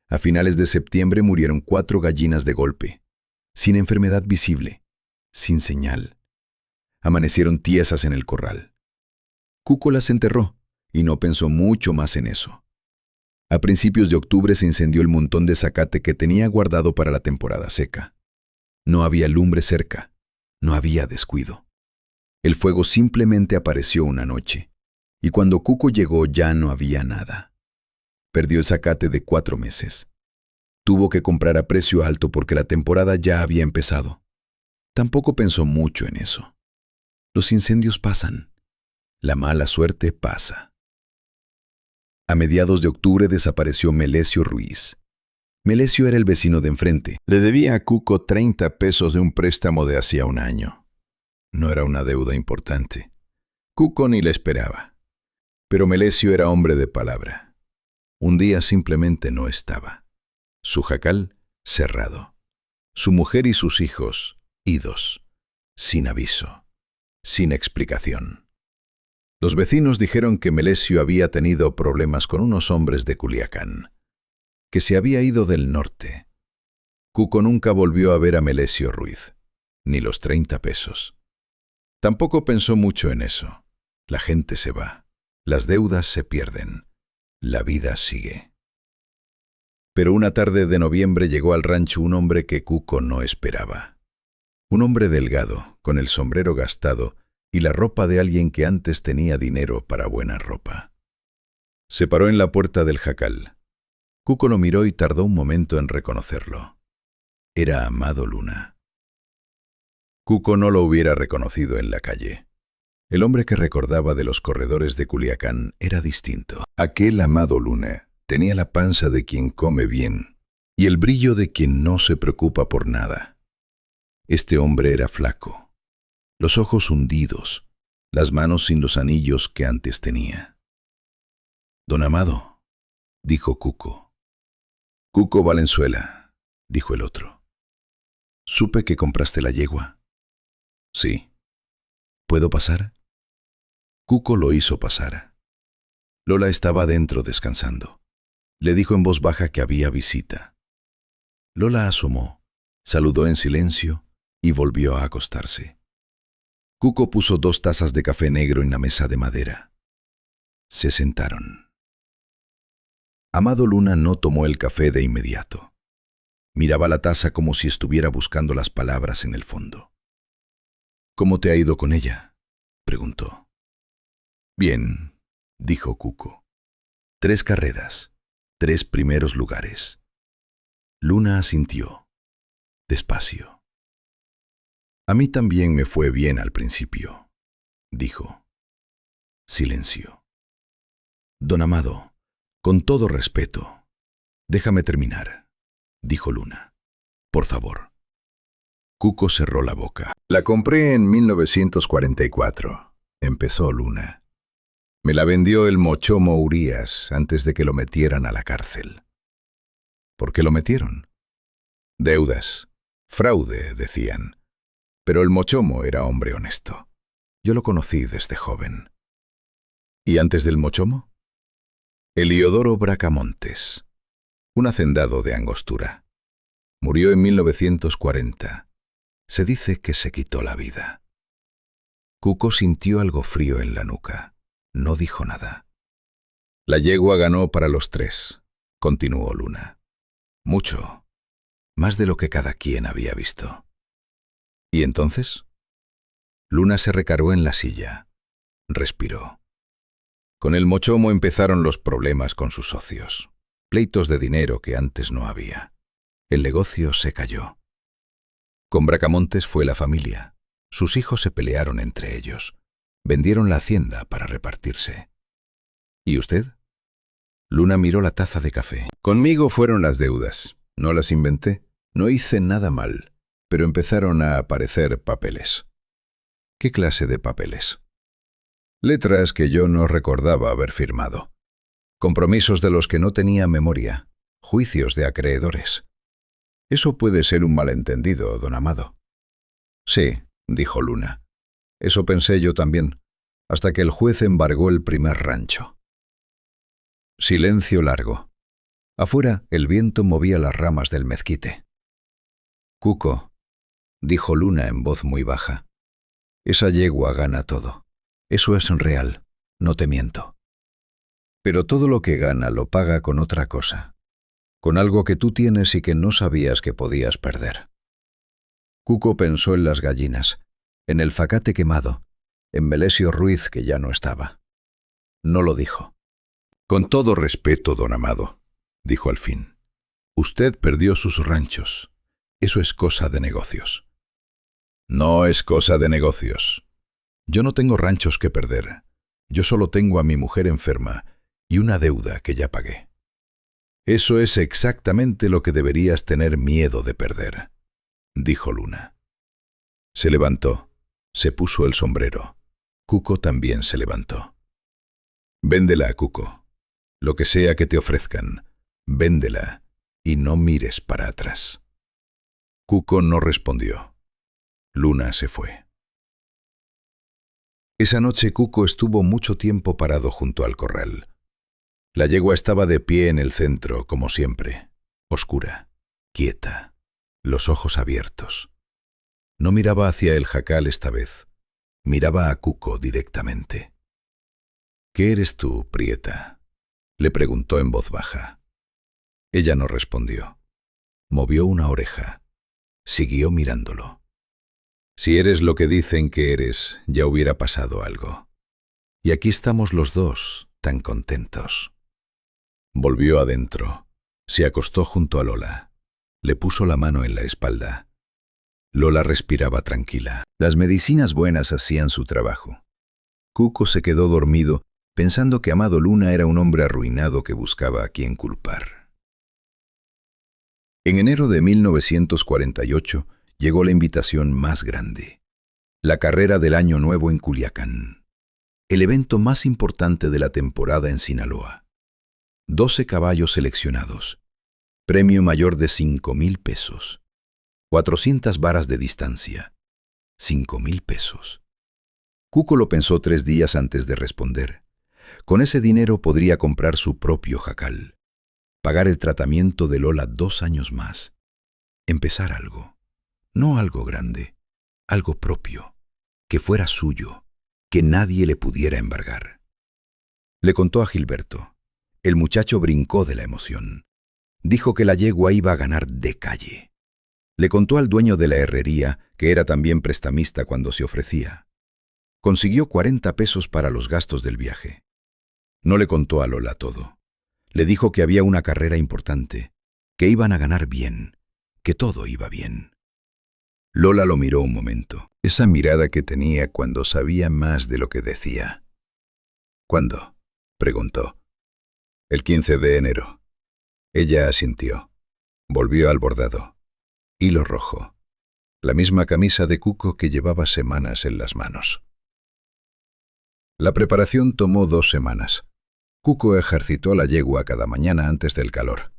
A finales de septiembre murieron 4 gallinas de golpe, sin enfermedad visible, sin señal. Amanecieron tiesas en el corral. Cuco las enterró y no pensó mucho más en eso. A principios de octubre se incendió el montón de zacate que tenía guardado para la temporada seca. No había lumbre cerca, no había descuido. El fuego simplemente apareció una noche, y cuando Cuco llegó ya no había nada. Perdió el zacate de 4 meses. Tuvo que comprar a precio alto porque la temporada ya había empezado. Tampoco pensó mucho en eso. Los incendios pasan. La mala suerte pasa. A mediados de octubre desapareció Melesio Ruiz. Melesio era el vecino de enfrente. Le debía a Cuco 30 pesos de un préstamo de hacía un año. No era una deuda importante. Cuco ni le esperaba. Pero Melesio era hombre de palabra. Un día simplemente no estaba. Su jacal, cerrado. Su mujer y sus hijos, idos. Sin aviso. Sin explicación. Los vecinos dijeron que Melesio había tenido problemas con unos hombres de Culiacán, que se había ido del norte. Cuco nunca volvió a ver a Melesio Ruiz, ni los 30 pesos. Tampoco pensó mucho en eso. La gente se va, las deudas se pierden, la vida sigue. Pero una tarde de noviembre llegó al rancho un hombre que Cuco no esperaba. Un hombre delgado, con el sombrero gastado y la ropa de alguien que antes tenía dinero para buena ropa. Se paró en la puerta del jacal. Cuco lo miró y tardó un momento en reconocerlo. Era Amado Luna. Cuco no lo hubiera reconocido en la calle. El hombre que recordaba de los corredores de Culiacán era distinto. Aquel Amado Luna tenía la panza de quien come bien y el brillo de quien no se preocupa por nada. Este hombre era flaco, los ojos hundidos, las manos sin los anillos que antes tenía. «Don Amado», dijo Cuco. «Cuco Valenzuela», dijo el otro. «Supe que compraste la yegua». «Sí». «¿Puedo pasar?» Cuco lo hizo pasar. Lola estaba dentro descansando. Le dijo en voz baja que había visita. Lola asomó, saludó en silencio y volvió a acostarse. Cuco puso 2 tazas de café negro en la mesa de madera. Se sentaron. Amado Luna no tomó el café de inmediato. Miraba la taza como si estuviera buscando las palabras en el fondo. «¿Cómo te ha ido con ella?», preguntó. «Bien», dijo Cuco. 3 carreras, 3 primeros lugares. Luna asintió, despacio. «A mí también me fue bien al principio», dijo. Silencio. «Don Amado, con todo respeto, déjame terminar», dijo Luna. «Por favor». Cuco cerró la boca. «La compré en 1944», empezó Luna. «Me la vendió el Mochomo Urías antes de que lo metieran a la cárcel». «¿Por qué lo metieron?» «Deudas. Fraude, decían. Pero el Mochomo era hombre honesto. Yo lo conocí desde joven. ¿Y antes del Mochomo? Heliodoro Bracamontes, un hacendado de Angostura. Murió en 1940. Se dice que se quitó la vida. Cuco sintió algo frío en la nuca. No dijo nada. La yegua ganó para los tres, continuó Luna. Mucho, más de lo que cada quien había visto. ¿Y entonces? Luna se recargó en la silla. Respiró. Con el Mochomo empezaron los problemas con sus socios. Pleitos de dinero que antes no había. El negocio se cayó. Con Bracamontes fue la familia. Sus hijos se pelearon entre ellos. Vendieron la hacienda para repartirse. ¿Y usted? Luna miró la taza de café. Conmigo fueron las deudas. No las inventé. No hice nada mal. Pero empezaron a aparecer papeles. ¿Qué clase de papeles? Letras que yo no recordaba haber firmado. Compromisos de los que no tenía memoria. Juicios de acreedores. Eso puede ser un malentendido, don Amado. Sí, dijo Luna. Eso pensé yo también, hasta que el juez embargó el primer rancho. Silencio largo. Afuera, el viento movía las ramas del mezquite. Cuco, dijo Luna en voz muy baja. Esa yegua gana todo. Eso es real, no te miento. Pero todo lo que gana lo paga con otra cosa. Con algo que tú tienes y que no sabías que podías perder. Cuco pensó en las gallinas, en el zacate quemado, en Melesio Ruiz que ya no estaba. No lo dijo. Con todo respeto, don Amado, dijo al fin. Usted perdió sus ranchos. Eso es cosa de negocios. No es cosa de negocios. Yo no tengo ranchos que perder. Yo solo tengo a mi mujer enferma y una deuda que ya pagué. Eso es exactamente lo que deberías tener miedo de perder, dijo Luna. Se levantó, se puso el sombrero. Cuco también se levantó. Véndela, Cuco. Lo que sea que te ofrezcan, véndela y no mires para atrás. Cuco no respondió. Luna se fue. Esa noche Cuco estuvo mucho tiempo parado junto al corral. La yegua estaba de pie en el centro, como siempre, oscura, quieta, los ojos abiertos. No miraba hacia el jacal esta vez, miraba a Cuco directamente. ¿Qué eres tú, prieta?, le preguntó en voz baja. Ella no respondió. Movió una oreja. Siguió mirándolo. Si eres lo que dicen que eres, ya hubiera pasado algo. Y aquí estamos los dos, tan contentos. Volvió adentro. Se acostó junto a Lola. Le puso la mano en la espalda. Lola respiraba tranquila. Las medicinas buenas hacían su trabajo. Cuco se quedó dormido, pensando que Amado Luna era un hombre arruinado que buscaba a quien culpar. En enero de 1948 llegó la invitación más grande. La carrera del Año Nuevo en Culiacán. El evento más importante de la temporada en Sinaloa. 12 caballos seleccionados. Premio mayor de 5,000 pesos. 400 varas de distancia. 5,000 pesos. Cuco lo pensó 3 días antes de responder. Con ese dinero podría comprar su propio jacal. Pagar el tratamiento de Lola 2 años más. Empezar algo. No algo grande. Algo propio. Que fuera suyo. Que nadie le pudiera embargar. Le contó a Gilberto. El muchacho brincó de la emoción. Dijo que la yegua iba a ganar de calle. Le contó al dueño de la herrería, que era también prestamista cuando se ofrecía. Consiguió 40 pesos para los gastos del viaje. No le contó a Lola todo. Le dijo que había una carrera importante, que iban a ganar bien, que todo iba bien. Lola lo miró un momento. Esa mirada que tenía cuando sabía más de lo que decía. ¿Cuándo?, preguntó. El 15 de enero. Ella asintió. Volvió al bordado. Hilo rojo. La misma camisa de Cuco que llevaba semanas en las manos. La preparación tomó 2 semanas. Cuco ejercitó la yegua cada mañana antes del calor.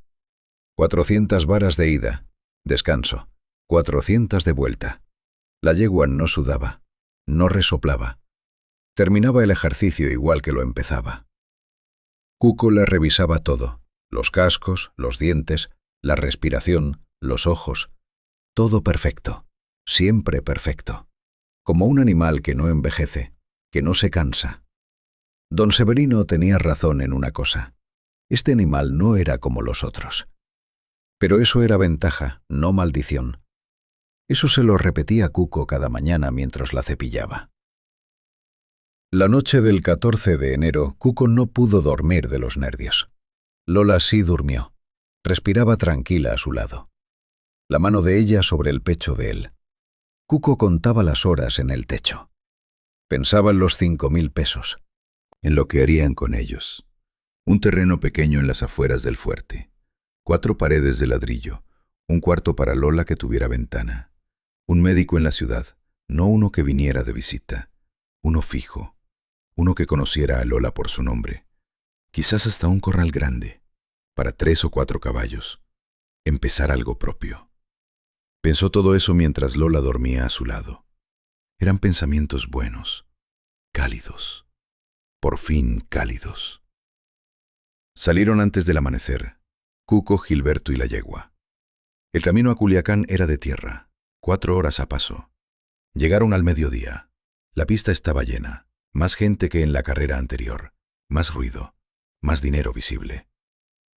400 varas de ida. Descanso. 400 de vuelta. La yegua no sudaba, no resoplaba. Terminaba el ejercicio igual que lo empezaba. Cuco le revisaba todo, los cascos, los dientes, la respiración, los ojos. Todo perfecto, siempre perfecto. Como un animal que no envejece, que no se cansa. Don Severino tenía razón en una cosa. Este animal no era como los otros. Pero eso era ventaja, no maldición. Eso se lo repetía Cuco cada mañana mientras la cepillaba. La noche del 14 de enero, Cuco no pudo dormir de los nervios. Lola sí durmió. Respiraba tranquila a su lado. La mano de ella sobre el pecho de él. Cuco contaba las horas en el techo. Pensaba en los 5.000 pesos. En lo que harían con ellos. Un terreno pequeño en las afueras del fuerte. 4 paredes de ladrillo. Un cuarto para Lola que tuviera ventana. Un médico en la ciudad, no uno que viniera de visita. Uno fijo. Uno que conociera a Lola por su nombre. Quizás hasta un corral grande, para 3 o 4 caballos. Empezar algo propio. Pensó todo eso mientras Lola dormía a su lado. Eran pensamientos buenos, cálidos. Por fin cálidos. Salieron antes del amanecer, Cuco, Gilberto y la yegua. El camino a Culiacán era de tierra, 4 horas a paso. Llegaron al mediodía. La pista estaba llena, más gente que en la carrera anterior, más ruido, más dinero visible.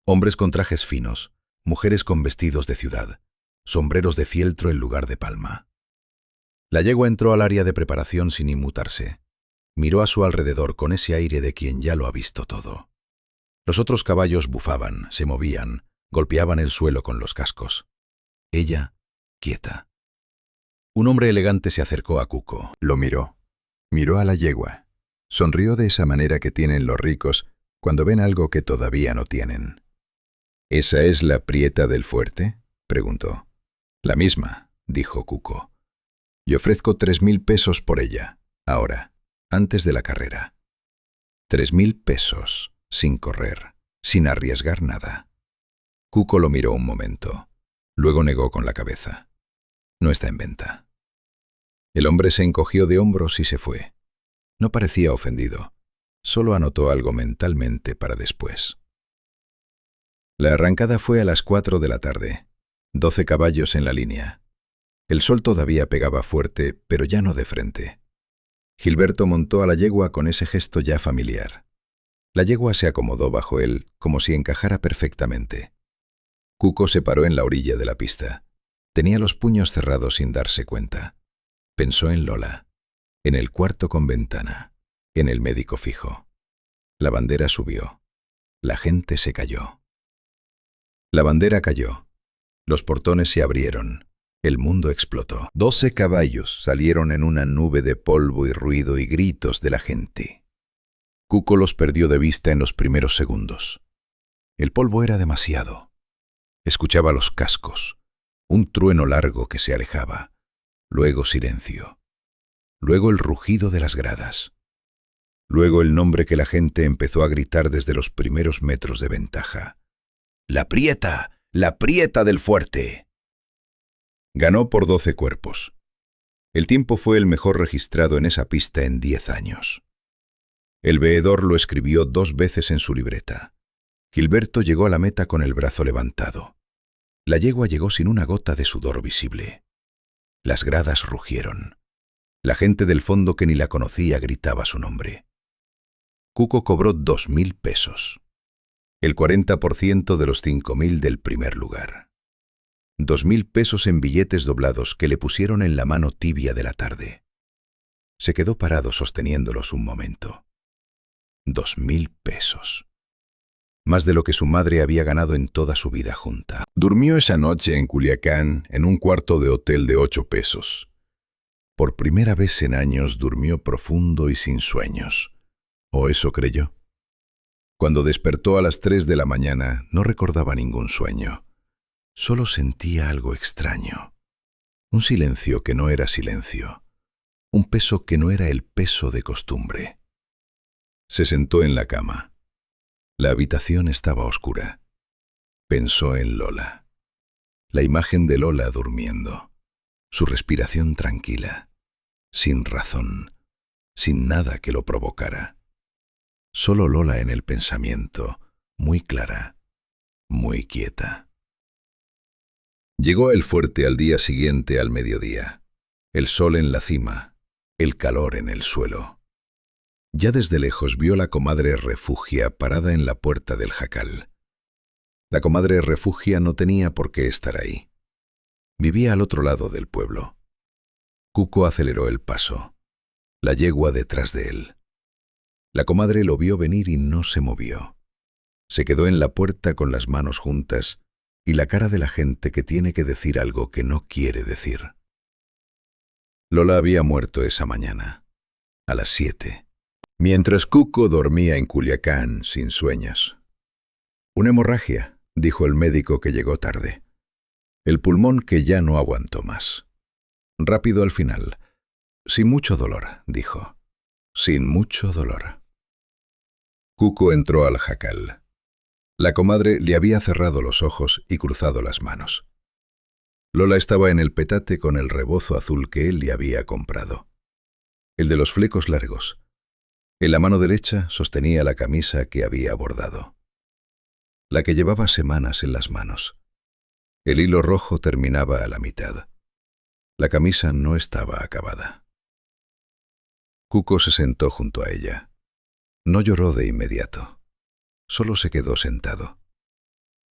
Hombres con trajes finos, mujeres con vestidos de ciudad, sombreros de fieltro en lugar de palma. La yegua entró al área de preparación sin inmutarse. Miró a su alrededor con ese aire de quien ya lo ha visto todo. Los otros caballos bufaban, se movían, golpeaban el suelo con los cascos. Ella, quieta. Un hombre elegante se acercó a Cuco. Lo miró. Miró a la yegua. Sonrió de esa manera que tienen los ricos cuando ven algo que todavía no tienen. ¿Esa es la prieta del fuerte?, preguntó. La misma, dijo Cuco. Y ofrezco 3.000 pesos por ella, ahora, antes de la carrera. 3.000 pesos, sin correr, sin arriesgar nada. Cuco lo miró un momento. Luego negó con la cabeza. No está en venta. El hombre se encogió de hombros y se fue. No parecía ofendido. Solo anotó algo mentalmente para después. La arrancada fue a las 4 de la tarde. 12 caballos en la línea. El sol todavía pegaba fuerte, pero ya no de frente. Gilberto montó a la yegua con ese gesto ya familiar. La yegua se acomodó bajo él, como si encajara perfectamente. Cuco se paró en la orilla de la pista. Tenía los puños cerrados sin darse cuenta. Pensó en Lola, en el cuarto con ventana, en el médico fijo. La bandera subió. La gente se cayó. La bandera cayó. Los portones se abrieron. El mundo explotó. 12 caballos salieron en una nube de polvo y ruido y gritos de la gente. Cuco los perdió de vista en los primeros segundos. El polvo era demasiado. Escuchaba los cascos, un trueno largo que se alejaba, luego silencio, luego el rugido de las gradas, luego el nombre que la gente empezó a gritar desde los primeros metros de ventaja. ¡La prieta! ¡La prieta del fuerte! Ganó por 12 cuerpos. El tiempo fue el mejor registrado en esa pista en 10 años. El veedor lo escribió 2 veces en su libreta. Gilberto llegó a la meta con el brazo levantado. La yegua llegó sin una gota de sudor visible. Las gradas rugieron. La gente del fondo que ni la conocía gritaba su nombre. Cuco cobró 2.000 pesos. El 40% de los 5.000 del primer lugar. 2.000 pesos en billetes doblados que le pusieron en la mano tibia de la tarde. Se quedó parado sosteniéndolos un momento. 2.000 pesos. Más de lo que su madre había ganado en toda su vida junta. Durmió esa noche en Culiacán en un cuarto de hotel de 8 pesos. Por primera vez en años durmió profundo y sin sueños. ¿O eso creyó? Cuando despertó a las 3 de la mañana, no recordaba ningún sueño. Solo sentía algo extraño. Un silencio que no era silencio. Un peso que no era el peso de costumbre. Se sentó en la cama. La habitación estaba oscura. Pensó en Lola. La imagen de Lola durmiendo. su respiración tranquila, sin razón, sin nada que lo provocara. Solo Lola en el pensamiento, muy clara, muy quieta. Llegó a El Fuerte al día siguiente al mediodía. El sol en la cima, el calor en el suelo. Ya desde lejos vio la comadre Refugia parada en la puerta del jacal. La comadre Refugia no tenía por qué estar ahí. Vivía al otro lado del pueblo. Cuco aceleró el paso, la yegua detrás de él. La comadre lo vio venir y no se movió. Se quedó en la puerta con las manos juntas y la cara de la gente que tiene que decir algo que no quiere decir. Lola había muerto esa mañana, a las 7, mientras Cuco dormía en Culiacán sin sueños. Una hemorragia, dijo el médico que llegó tarde. El pulmón que ya no aguantó más. Rápido al final. Sin mucho dolor, dijo. Sin mucho dolor. Cuco entró al jacal. La comadre le había cerrado los ojos y cruzado las manos. Lola estaba en el petate con el rebozo azul que él le había comprado. El de los flecos largos. En la mano derecha sostenía la camisa que había bordado. La que llevaba semanas en las manos. El hilo rojo terminaba a la mitad. La camisa no estaba acabada. Cuco se sentó junto a ella. No lloró de inmediato. Solo se quedó sentado.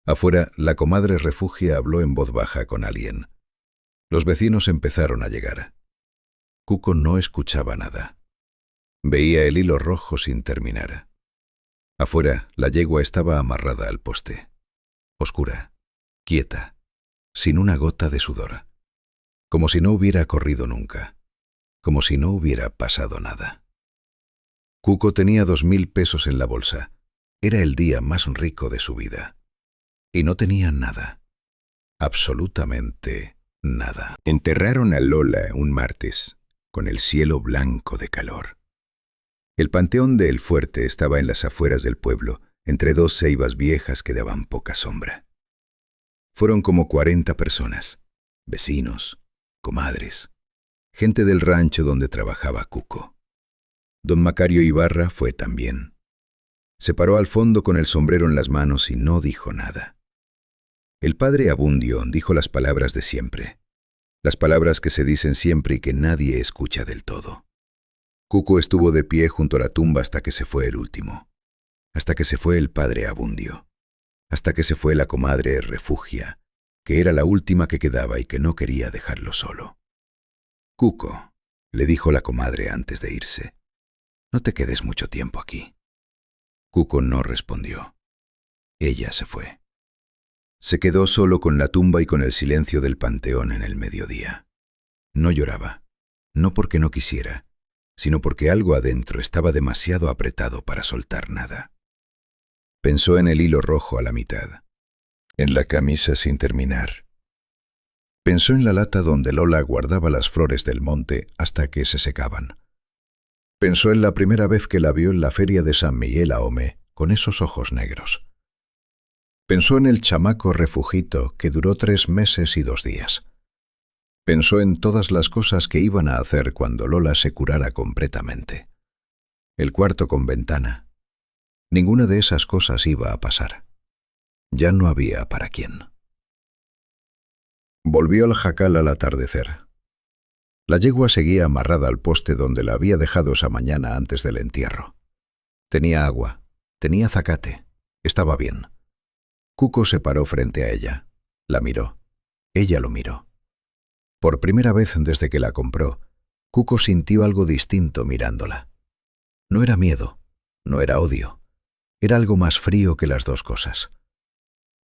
Afuera, la comadre Refugia habló en voz baja con alguien. Los vecinos empezaron a llegar. Cuco no escuchaba nada. Veía el hilo rojo sin terminar. Afuera, la yegua estaba amarrada al poste. Oscura, quieta, sin una gota de sudor. Como si no hubiera corrido nunca. Como si no hubiera pasado nada. Cuco tenía 2000 pesos en la bolsa. Era el día más rico de su vida. Y no tenía nada. Absolutamente nada. Enterraron a Lola un martes, con el cielo blanco de calor. El panteón de El Fuerte estaba en las afueras del pueblo, entre dos ceibas viejas que daban poca sombra. Fueron como 40 personas, vecinos, comadres, gente del rancho donde trabajaba Cuco. Don Macario Ibarra fue también. Se paró al fondo con el sombrero en las manos y no dijo nada. El padre Abundio dijo las palabras de siempre, las palabras que se dicen siempre y que nadie escucha del todo. Cuco estuvo de pie junto a la tumba hasta que se fue el último, hasta que se fue el padre Abundio, hasta que se fue la comadre Refugia, que era la última que quedaba y que no quería dejarlo solo. Cuco, le dijo la comadre antes de irse, no te quedes mucho tiempo aquí. Cuco no respondió. Ella se fue. Se quedó solo con la tumba y con el silencio del panteón en el mediodía. No lloraba, no porque no quisiera, sino porque algo adentro estaba demasiado apretado para soltar nada. Pensó en el hilo rojo a la mitad, en la camisa sin terminar. Pensó en la lata donde Lola guardaba las flores del monte hasta que se secaban. Pensó en la primera vez que la vio en la feria de San Miguel Ahome, con esos ojos negros. Pensó en el chamaco Refugito que duró 3 meses y 2 días. Pensó en todas las cosas que iban a hacer cuando Lola se curara completamente. El cuarto con ventana. Ninguna de esas cosas iba a pasar. Ya no había para quién. Volvió al jacal al atardecer. La yegua seguía amarrada al poste donde la había dejado esa mañana antes del entierro. Tenía agua, tenía zacate, estaba bien. Cuco se paró frente a ella, la miró, ella lo miró. Por primera vez desde que la compró, Cuco sintió algo distinto mirándola. No era miedo, no era odio, era algo más frío que las dos cosas.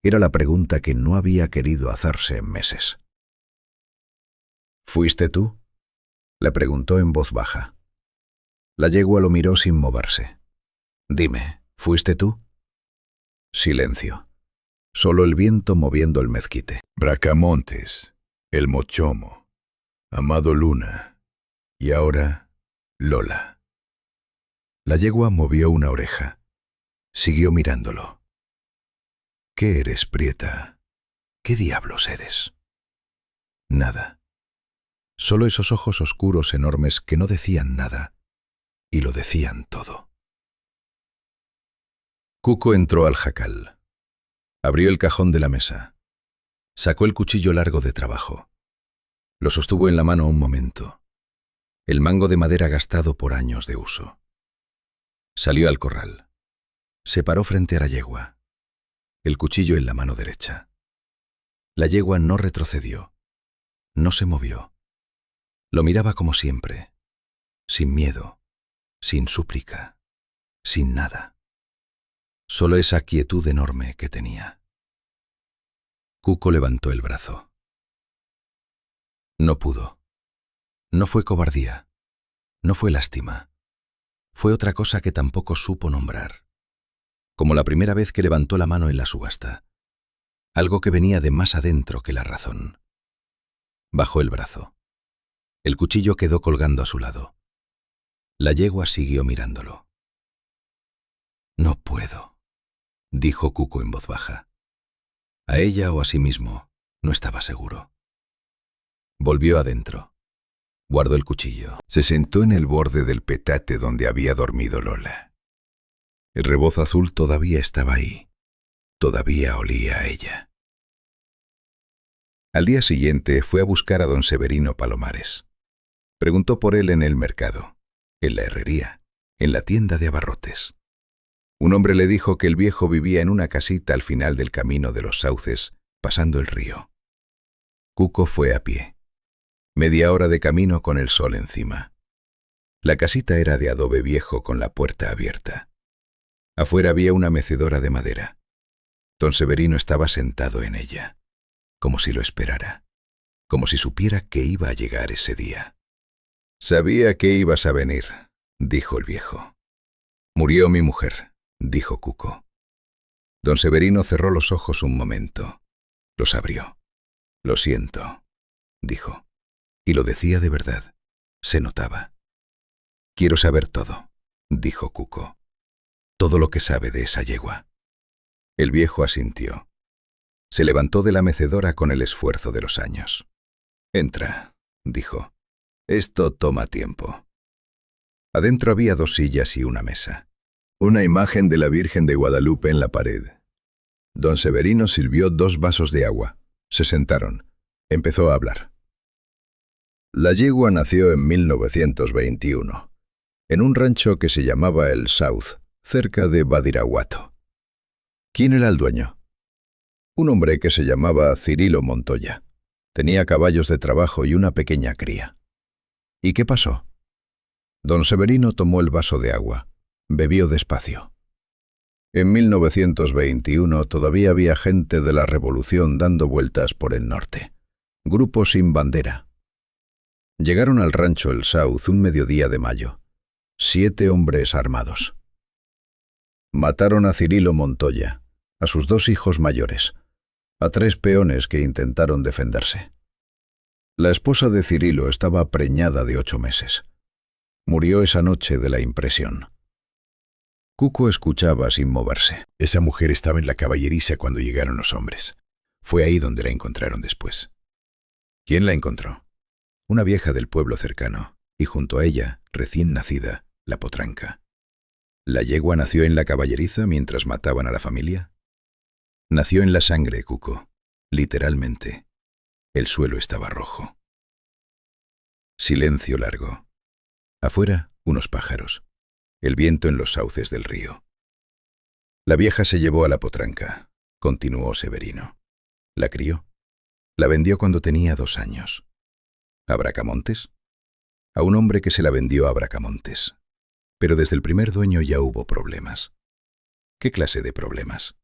Era la pregunta que no había querido hacerse en meses. ¿Fuiste tú?, le preguntó en voz baja. La yegua lo miró sin moverse. Dime, ¿fuiste tú? Silencio. Solo el viento moviendo el mezquite. Bracamontes, el Mochomo, Amado Luna, y ahora Lola. La yegua movió una oreja. Siguió mirándolo. ¿Qué eres, prieta? ¿Qué diablos eres? Nada. Solo esos ojos oscuros enormes que no decían nada, y lo decían todo. Cuco entró al jacal. Abrió el cajón de la mesa. Sacó el cuchillo largo de trabajo. Lo sostuvo en la mano un momento. El mango de madera gastado por años de uso. Salió al corral. Se paró frente a la yegua. El cuchillo en la mano derecha. La yegua no retrocedió. No se movió. Lo miraba como siempre, sin miedo, sin súplica, sin nada. Solo esa quietud enorme que tenía. Cuco levantó el brazo. No pudo. No fue cobardía. No fue lástima. Fue otra cosa que tampoco supo nombrar. Como la primera vez que levantó la mano en la subasta. Algo que venía de más adentro que la razón. Bajó el brazo. El cuchillo quedó colgando a su lado. La yegua siguió mirándolo. No puedo, dijo Cuco en voz baja. A ella o a sí mismo, no estaba seguro. Volvió adentro. Guardó el cuchillo. Se sentó en el borde del petate donde había dormido Lola. El rebozo azul todavía estaba ahí. Todavía olía a ella. Al día siguiente fue a buscar a don Severino Palomares. Preguntó por él en el mercado, en la herrería, en la tienda de abarrotes. Un hombre le dijo que el viejo vivía en una casita al final del camino de los sauces, pasando el río. Cuco fue a pie. Media hora de camino con el sol encima. La casita era de adobe viejo con la puerta abierta. Afuera había una mecedora de madera. Don Severino estaba sentado en ella, como si lo esperara, como si supiera que iba a llegar ese día. «Sabía que ibas a venir», dijo el viejo. «Murió mi mujer», dijo Cuco. Don Severino cerró los ojos un momento. Los abrió. «Lo siento», dijo. Y lo decía de verdad. Se notaba. «Quiero saber todo», dijo Cuco. «Todo lo que sabe de esa yegua». El viejo asintió. Se levantó de la mecedora con el esfuerzo de los años. «Entra», dijo. «Esto toma tiempo». Adentro había 2 sillas y una mesa. Una imagen de la Virgen de Guadalupe en la pared. Don Severino sirvió 2 vasos de agua. Se sentaron. Empezó a hablar. La yegua nació en 1921, en un rancho que se llamaba el South, cerca de Badiraguato. ¿Quién era el dueño? Un hombre que se llamaba Cirilo Montoya. Tenía caballos de trabajo y una pequeña cría. ¿Y qué pasó? Don Severino tomó el vaso de agua. Bebió despacio. En 1921 todavía había gente de la Revolución dando vueltas por el norte. Grupos sin bandera. Llegaron al rancho El South un mediodía de mayo. 7 hombres armados. Mataron a Cirilo Montoya, a sus 2 hijos mayores, a 3 peones que intentaron defenderse. La esposa de Cirilo estaba preñada de 8 meses. Murió esa noche de la impresión. Cuco escuchaba sin moverse. Esa mujer estaba en la caballeriza cuando llegaron los hombres. Fue ahí donde la encontraron después. ¿Quién la encontró? Una vieja del pueblo cercano, y junto a ella, recién nacida, la potranca. ¿La yegua nació en la caballeriza mientras mataban a la familia? Nació en la sangre, Cuco, literalmente. El suelo estaba rojo. Silencio largo. Afuera, unos pájaros. El viento en los sauces del río. La vieja se llevó a la potranca, continuó Severino. La crió. La vendió cuando tenía 2 años. ¿A Bracamontes? A un hombre que se la vendió a Bracamontes. Pero desde el primer dueño ya hubo problemas. ¿Qué clase de problemas?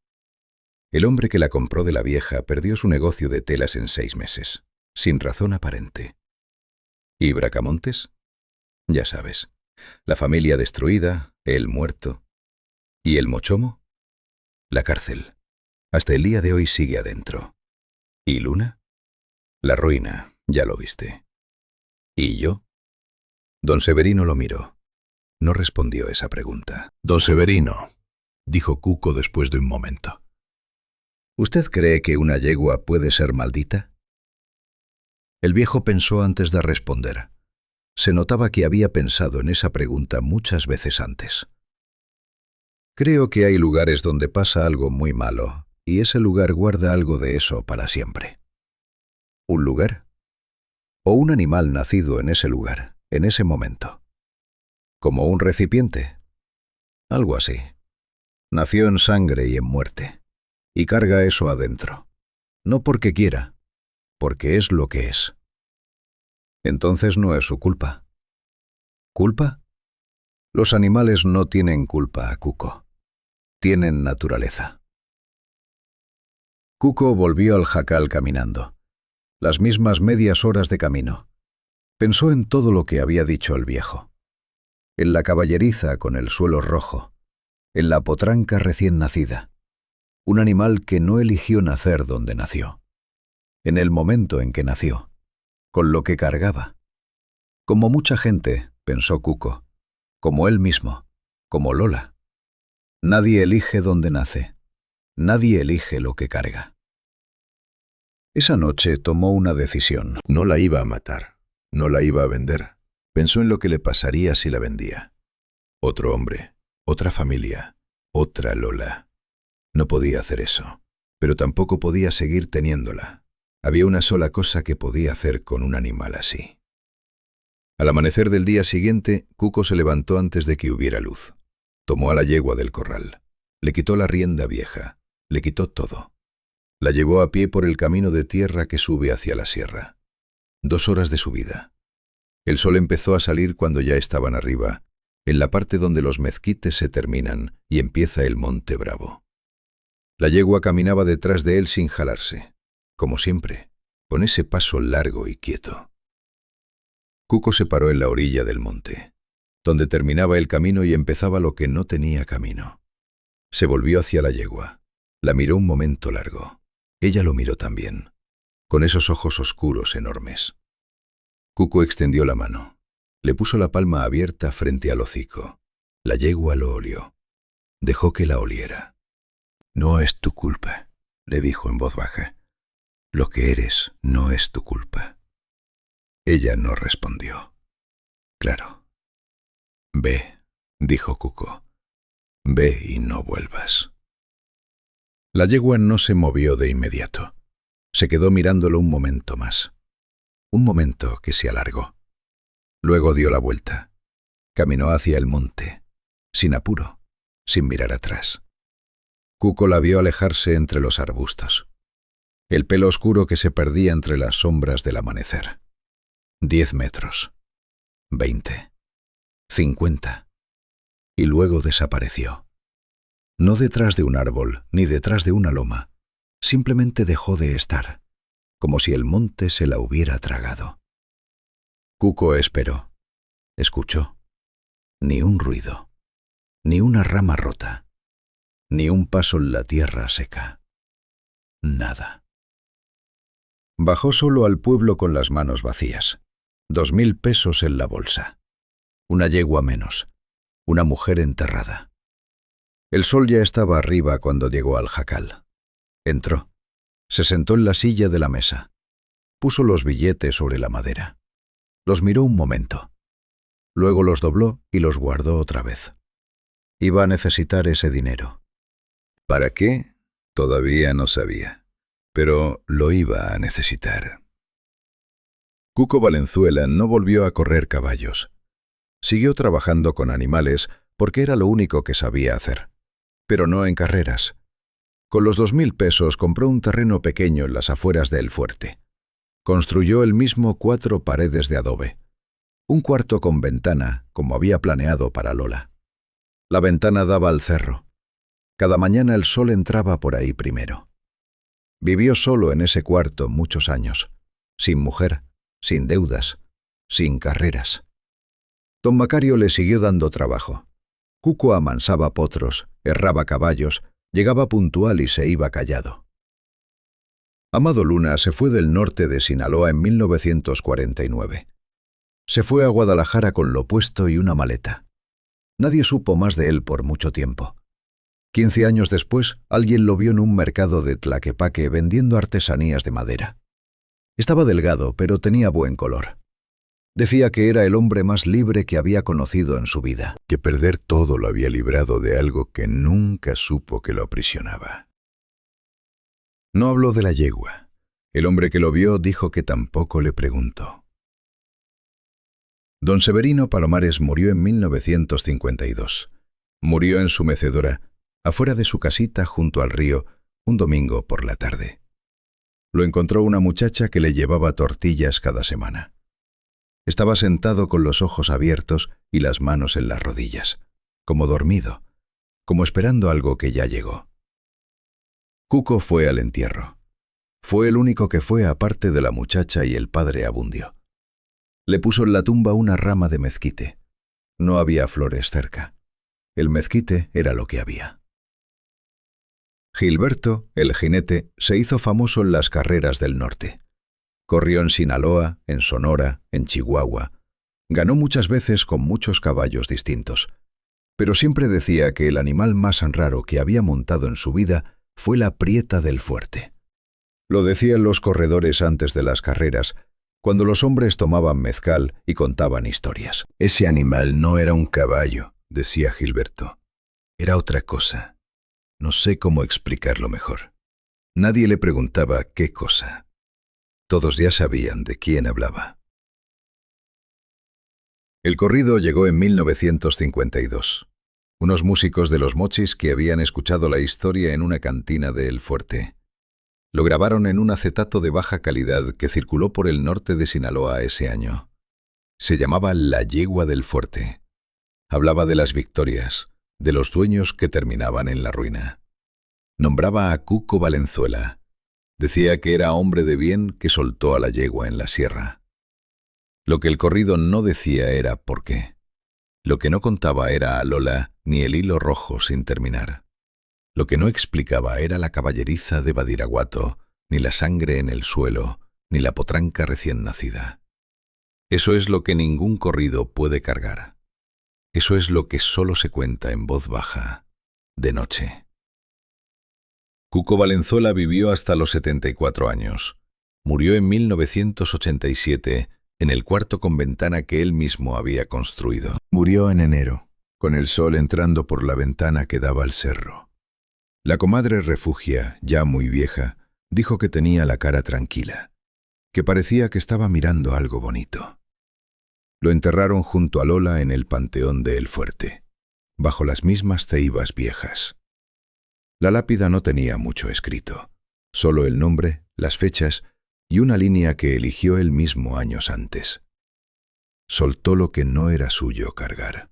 El hombre que la compró de la vieja perdió su negocio de telas en 6 meses, sin razón aparente. ¿Y Bracamontes? Ya sabes, la familia destruida, él muerto. ¿Y el mochomo? La cárcel. Hasta el día de hoy sigue adentro. ¿Y Luna? La ruina, ya lo viste. ¿Y yo? Don Severino lo miró. No respondió esa pregunta. Don Severino, dijo Cuco después de un momento. ¿Usted cree que una yegua puede ser maldita? El viejo pensó antes de responder. Se notaba que había pensado en esa pregunta muchas veces antes. Creo que hay lugares donde pasa algo muy malo, y ese lugar guarda algo de eso para siempre. ¿Un lugar? ¿O un animal nacido en ese lugar, en ese momento? ¿Como un recipiente? Algo así. Nació en sangre y en muerte, y carga eso adentro. No porque quiera, porque es lo que es. Entonces no es su culpa. ¿Culpa? Los animales no tienen culpa, Cuco. Tienen naturaleza. Cuco volvió al jacal caminando. Las mismas medias horas de camino. Pensó en todo lo que había dicho el viejo. En la caballeriza con el suelo rojo. En la potranca recién nacida. Un animal que no eligió nacer donde nació. En el momento en que nació. Con lo que cargaba. Como mucha gente, pensó Cuco. Como él mismo. Como Lola. Nadie elige dónde nace. Nadie elige lo que carga. Esa noche tomó una decisión. No la iba a matar, no la iba a vender. Pensó en lo que le pasaría si la vendía. Otro hombre, otra familia, otra Lola. No podía hacer eso, pero tampoco podía seguir teniéndola. Había una sola cosa que podía hacer con un animal así. Al amanecer del día siguiente, Cuco se levantó antes de que hubiera luz. Tomó a la yegua del corral. Le quitó la rienda vieja. Le quitó todo. La llevó a pie por el camino de tierra que sube hacia la sierra. 2 horas de subida. El sol empezó a salir cuando ya estaban arriba, en la parte donde los mezquites se terminan y empieza el Monte Bravo. La yegua caminaba detrás de él sin jalarse, como siempre, con ese paso largo y quieto. Cuco se paró en la orilla del monte, donde terminaba el camino y empezaba lo que no tenía camino. Se volvió hacia la yegua. La miró un momento largo. Ella lo miró también, con esos ojos oscuros enormes. Cuco extendió la mano. Le puso la palma abierta frente al hocico. La yegua lo olió. Dejó que la oliera. «No es tu culpa», le dijo en voz baja. «Lo que eres no es tu culpa». Ella no respondió. «Claro». «Ve», dijo Cuco. «Ve y no vuelvas». La yegua no se movió de inmediato. Se quedó mirándolo un momento más. Un momento que se alargó. Luego dio la vuelta. Caminó hacia el monte, sin apuro, sin mirar atrás. Cuco la vio alejarse entre los arbustos. El pelo oscuro que se perdía entre las sombras del amanecer. 10 metros. 20. 50. Y luego desapareció. No detrás de un árbol, ni detrás de una loma. Simplemente dejó de estar, como si el monte se la hubiera tragado. Cuco esperó. Escuchó. Ni un ruido. Ni una rama rota. Ni un paso en la tierra seca. Nada. Bajó solo al pueblo con las manos vacías. 2000 pesos en la bolsa. Una yegua menos. Una mujer enterrada. El sol ya estaba arriba cuando llegó al jacal. Entró. Se sentó en la silla de la mesa. Puso los billetes sobre la madera. Los miró un momento. Luego los dobló y los guardó otra vez. Iba a necesitar ese dinero. ¿Para qué? Todavía no sabía. Pero lo iba a necesitar. Cuco Valenzuela no volvió a correr caballos. Siguió trabajando con animales porque era lo único que sabía hacer. Pero no en carreras. Con los 2000 pesos compró un terreno pequeño en las afueras de El Fuerte. Construyó él mismo 4 paredes de adobe. Un cuarto con ventana, como había planeado para Lola. La ventana daba al cerro. Cada mañana el sol entraba por ahí primero. Vivió solo en ese cuarto muchos años, sin mujer, sin deudas, sin carreras. Don Macario le siguió dando trabajo. Cuco amansaba potros, herraba caballos, llegaba puntual y se iba callado. Amado Luna se fue del norte de Sinaloa en 1949. Se fue a Guadalajara con lo puesto y una maleta. Nadie supo más de él por mucho tiempo. 15 años después, alguien lo vio en un mercado de Tlaquepaque vendiendo artesanías de madera. Estaba delgado, pero tenía buen color. Decía que era el hombre más libre que había conocido en su vida. Que perder todo lo había librado de algo que nunca supo que lo aprisionaba. No habló de la yegua. El hombre que lo vio dijo que tampoco le preguntó. Don Severino Palomares murió en 1952. Murió en su mecedora, afuera de su casita junto al río, un domingo por la tarde. Lo encontró una muchacha que le llevaba tortillas cada semana. Estaba sentado con los ojos abiertos y las manos en las rodillas, como dormido, como esperando algo que ya llegó. Cuco fue al entierro. Fue el único que fue aparte de la muchacha y el padre Abundio. Le puso en la tumba una rama de mezquite. No había flores cerca. El mezquite era lo que había. Gilberto, el jinete, se hizo famoso en las carreras del norte. Corrió en Sinaloa, en Sonora, en Chihuahua. Ganó muchas veces con muchos caballos distintos. Pero siempre decía que el animal más raro que había montado en su vida fue la prieta del fuerte. Lo decían los corredores antes de las carreras, cuando los hombres tomaban mezcal y contaban historias. Ese animal no era un caballo, decía Gilberto. Era otra cosa. No sé cómo explicarlo mejor. Nadie le preguntaba qué cosa. Todos ya sabían de quién hablaba. El corrido llegó en 1952. Unos músicos de los Mochis que habían escuchado la historia en una cantina de El Fuerte. Lo grabaron en un acetato de baja calidad que circuló por el norte de Sinaloa ese año. Se llamaba La Yegua del Fuerte. Hablaba de las victorias, de los dueños que terminaban en la ruina. Nombraba a Cuco Valenzuela. Decía que era hombre de bien que soltó a la yegua en la sierra. Lo que el corrido no decía era por qué. Lo que no contaba era a Lola ni el hilo rojo sin terminar. Lo que no explicaba era la caballeriza de Badiraguato, ni la sangre en el suelo, ni la potranca recién nacida. Eso es lo que ningún corrido puede cargar. Eso es lo que solo se cuenta en voz baja, de noche. Cuco Valenzuela vivió hasta los 74 años. Murió en 1987 en el cuarto con ventana que él mismo había construido. Murió en enero, con el sol entrando por la ventana que daba al cerro. La comadre Refugia, ya muy vieja, dijo que tenía la cara tranquila, que parecía que estaba mirando algo bonito. Lo enterraron junto a Lola en el panteón de El Fuerte, bajo las mismas ceibas viejas. La lápida no tenía mucho escrito, solo el nombre, las fechas y una línea que eligió él mismo años antes. Soltó lo que no era suyo cargar.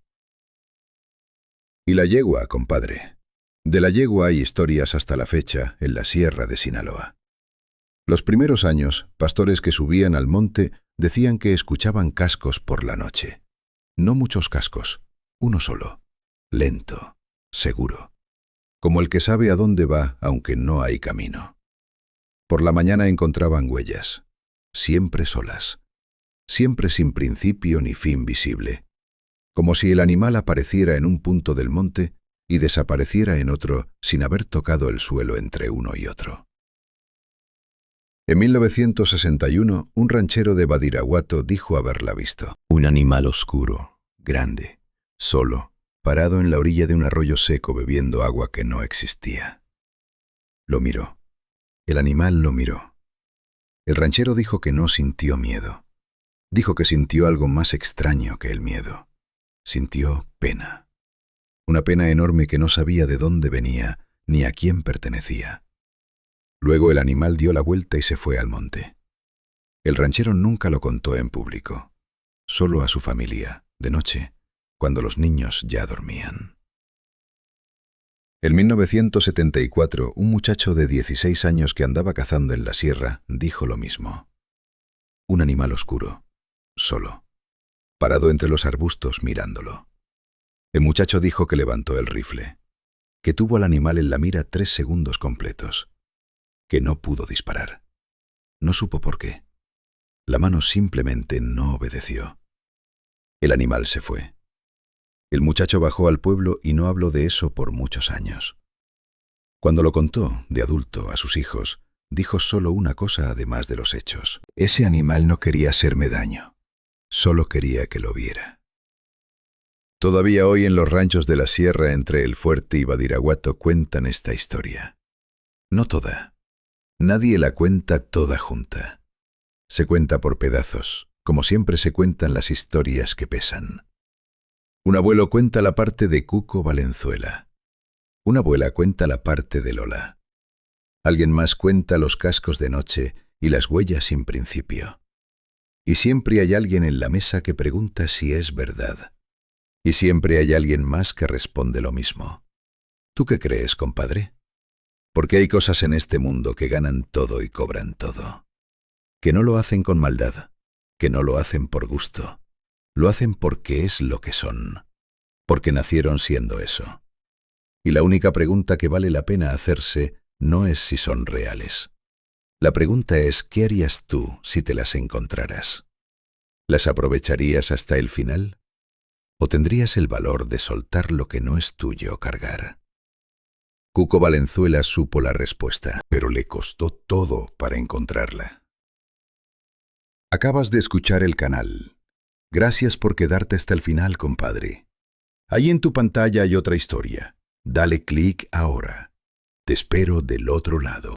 Y la yegua, compadre. De la yegua hay historias hasta la fecha en la sierra de Sinaloa. Los primeros años, pastores que subían al monte decían que escuchaban cascos por la noche. No muchos cascos, uno solo, lento, seguro. Como el que sabe a dónde va, aunque no hay camino. Por la mañana encontraban huellas, siempre solas, siempre sin principio ni fin visible, como si el animal apareciera en un punto del monte y desapareciera en otro sin haber tocado el suelo entre uno y otro. En 1961, un ranchero de Badiraguato dijo haberla visto. Un animal oscuro, grande, solo, parado en la orilla de un arroyo seco bebiendo agua que no existía. Lo miró. El animal lo miró. El ranchero dijo que no sintió miedo. Dijo que sintió algo más extraño que el miedo. Sintió pena. Una pena enorme que no sabía de dónde venía ni a quién pertenecía. Luego el animal dio la vuelta y se fue al monte. El ranchero nunca lo contó en público, solo a su familia, de noche, cuando los niños ya dormían. En 1974, un muchacho de 16 años que andaba cazando en la sierra dijo lo mismo. Un animal oscuro, solo, parado entre los arbustos mirándolo. El muchacho dijo que levantó el rifle, que tuvo al animal en la mira 3 segundos completos, que no pudo disparar. No supo por qué. La mano simplemente no obedeció. El animal se fue. El muchacho bajó al pueblo y no habló de eso por muchos años. Cuando lo contó, de adulto, a sus hijos, dijo solo una cosa además de los hechos. Ese animal no quería hacerme daño. Solo quería que lo viera. Todavía hoy en los ranchos de la sierra entre El Fuerte y Badiraguato cuentan esta historia. No toda. Nadie la cuenta toda junta. Se cuenta por pedazos, como siempre se cuentan las historias que pesan. Un abuelo cuenta la parte de Cuco Valenzuela. Una abuela cuenta la parte de Lola. Alguien más cuenta los cascos de noche y las huellas sin principio. Y siempre hay alguien en la mesa que pregunta si es verdad. Y siempre hay alguien más que responde lo mismo. ¿Tú qué crees, compadre? Porque hay cosas en este mundo que ganan todo y cobran todo. Que no lo hacen con maldad, que no lo hacen por gusto. Lo hacen porque es lo que son, porque nacieron siendo eso. Y la única pregunta que vale la pena hacerse no es si son reales. La pregunta es, ¿qué harías tú si te las encontraras? ¿Las aprovecharías hasta el final? ¿O tendrías el valor de soltar lo que no es tuyo cargar? Cuco Valenzuela supo la respuesta, pero le costó todo para encontrarla. Acabas de escuchar el canal. Gracias por quedarte hasta el final, compadre. Ahí en tu pantalla hay otra historia. Dale clic ahora. Te espero del otro lado.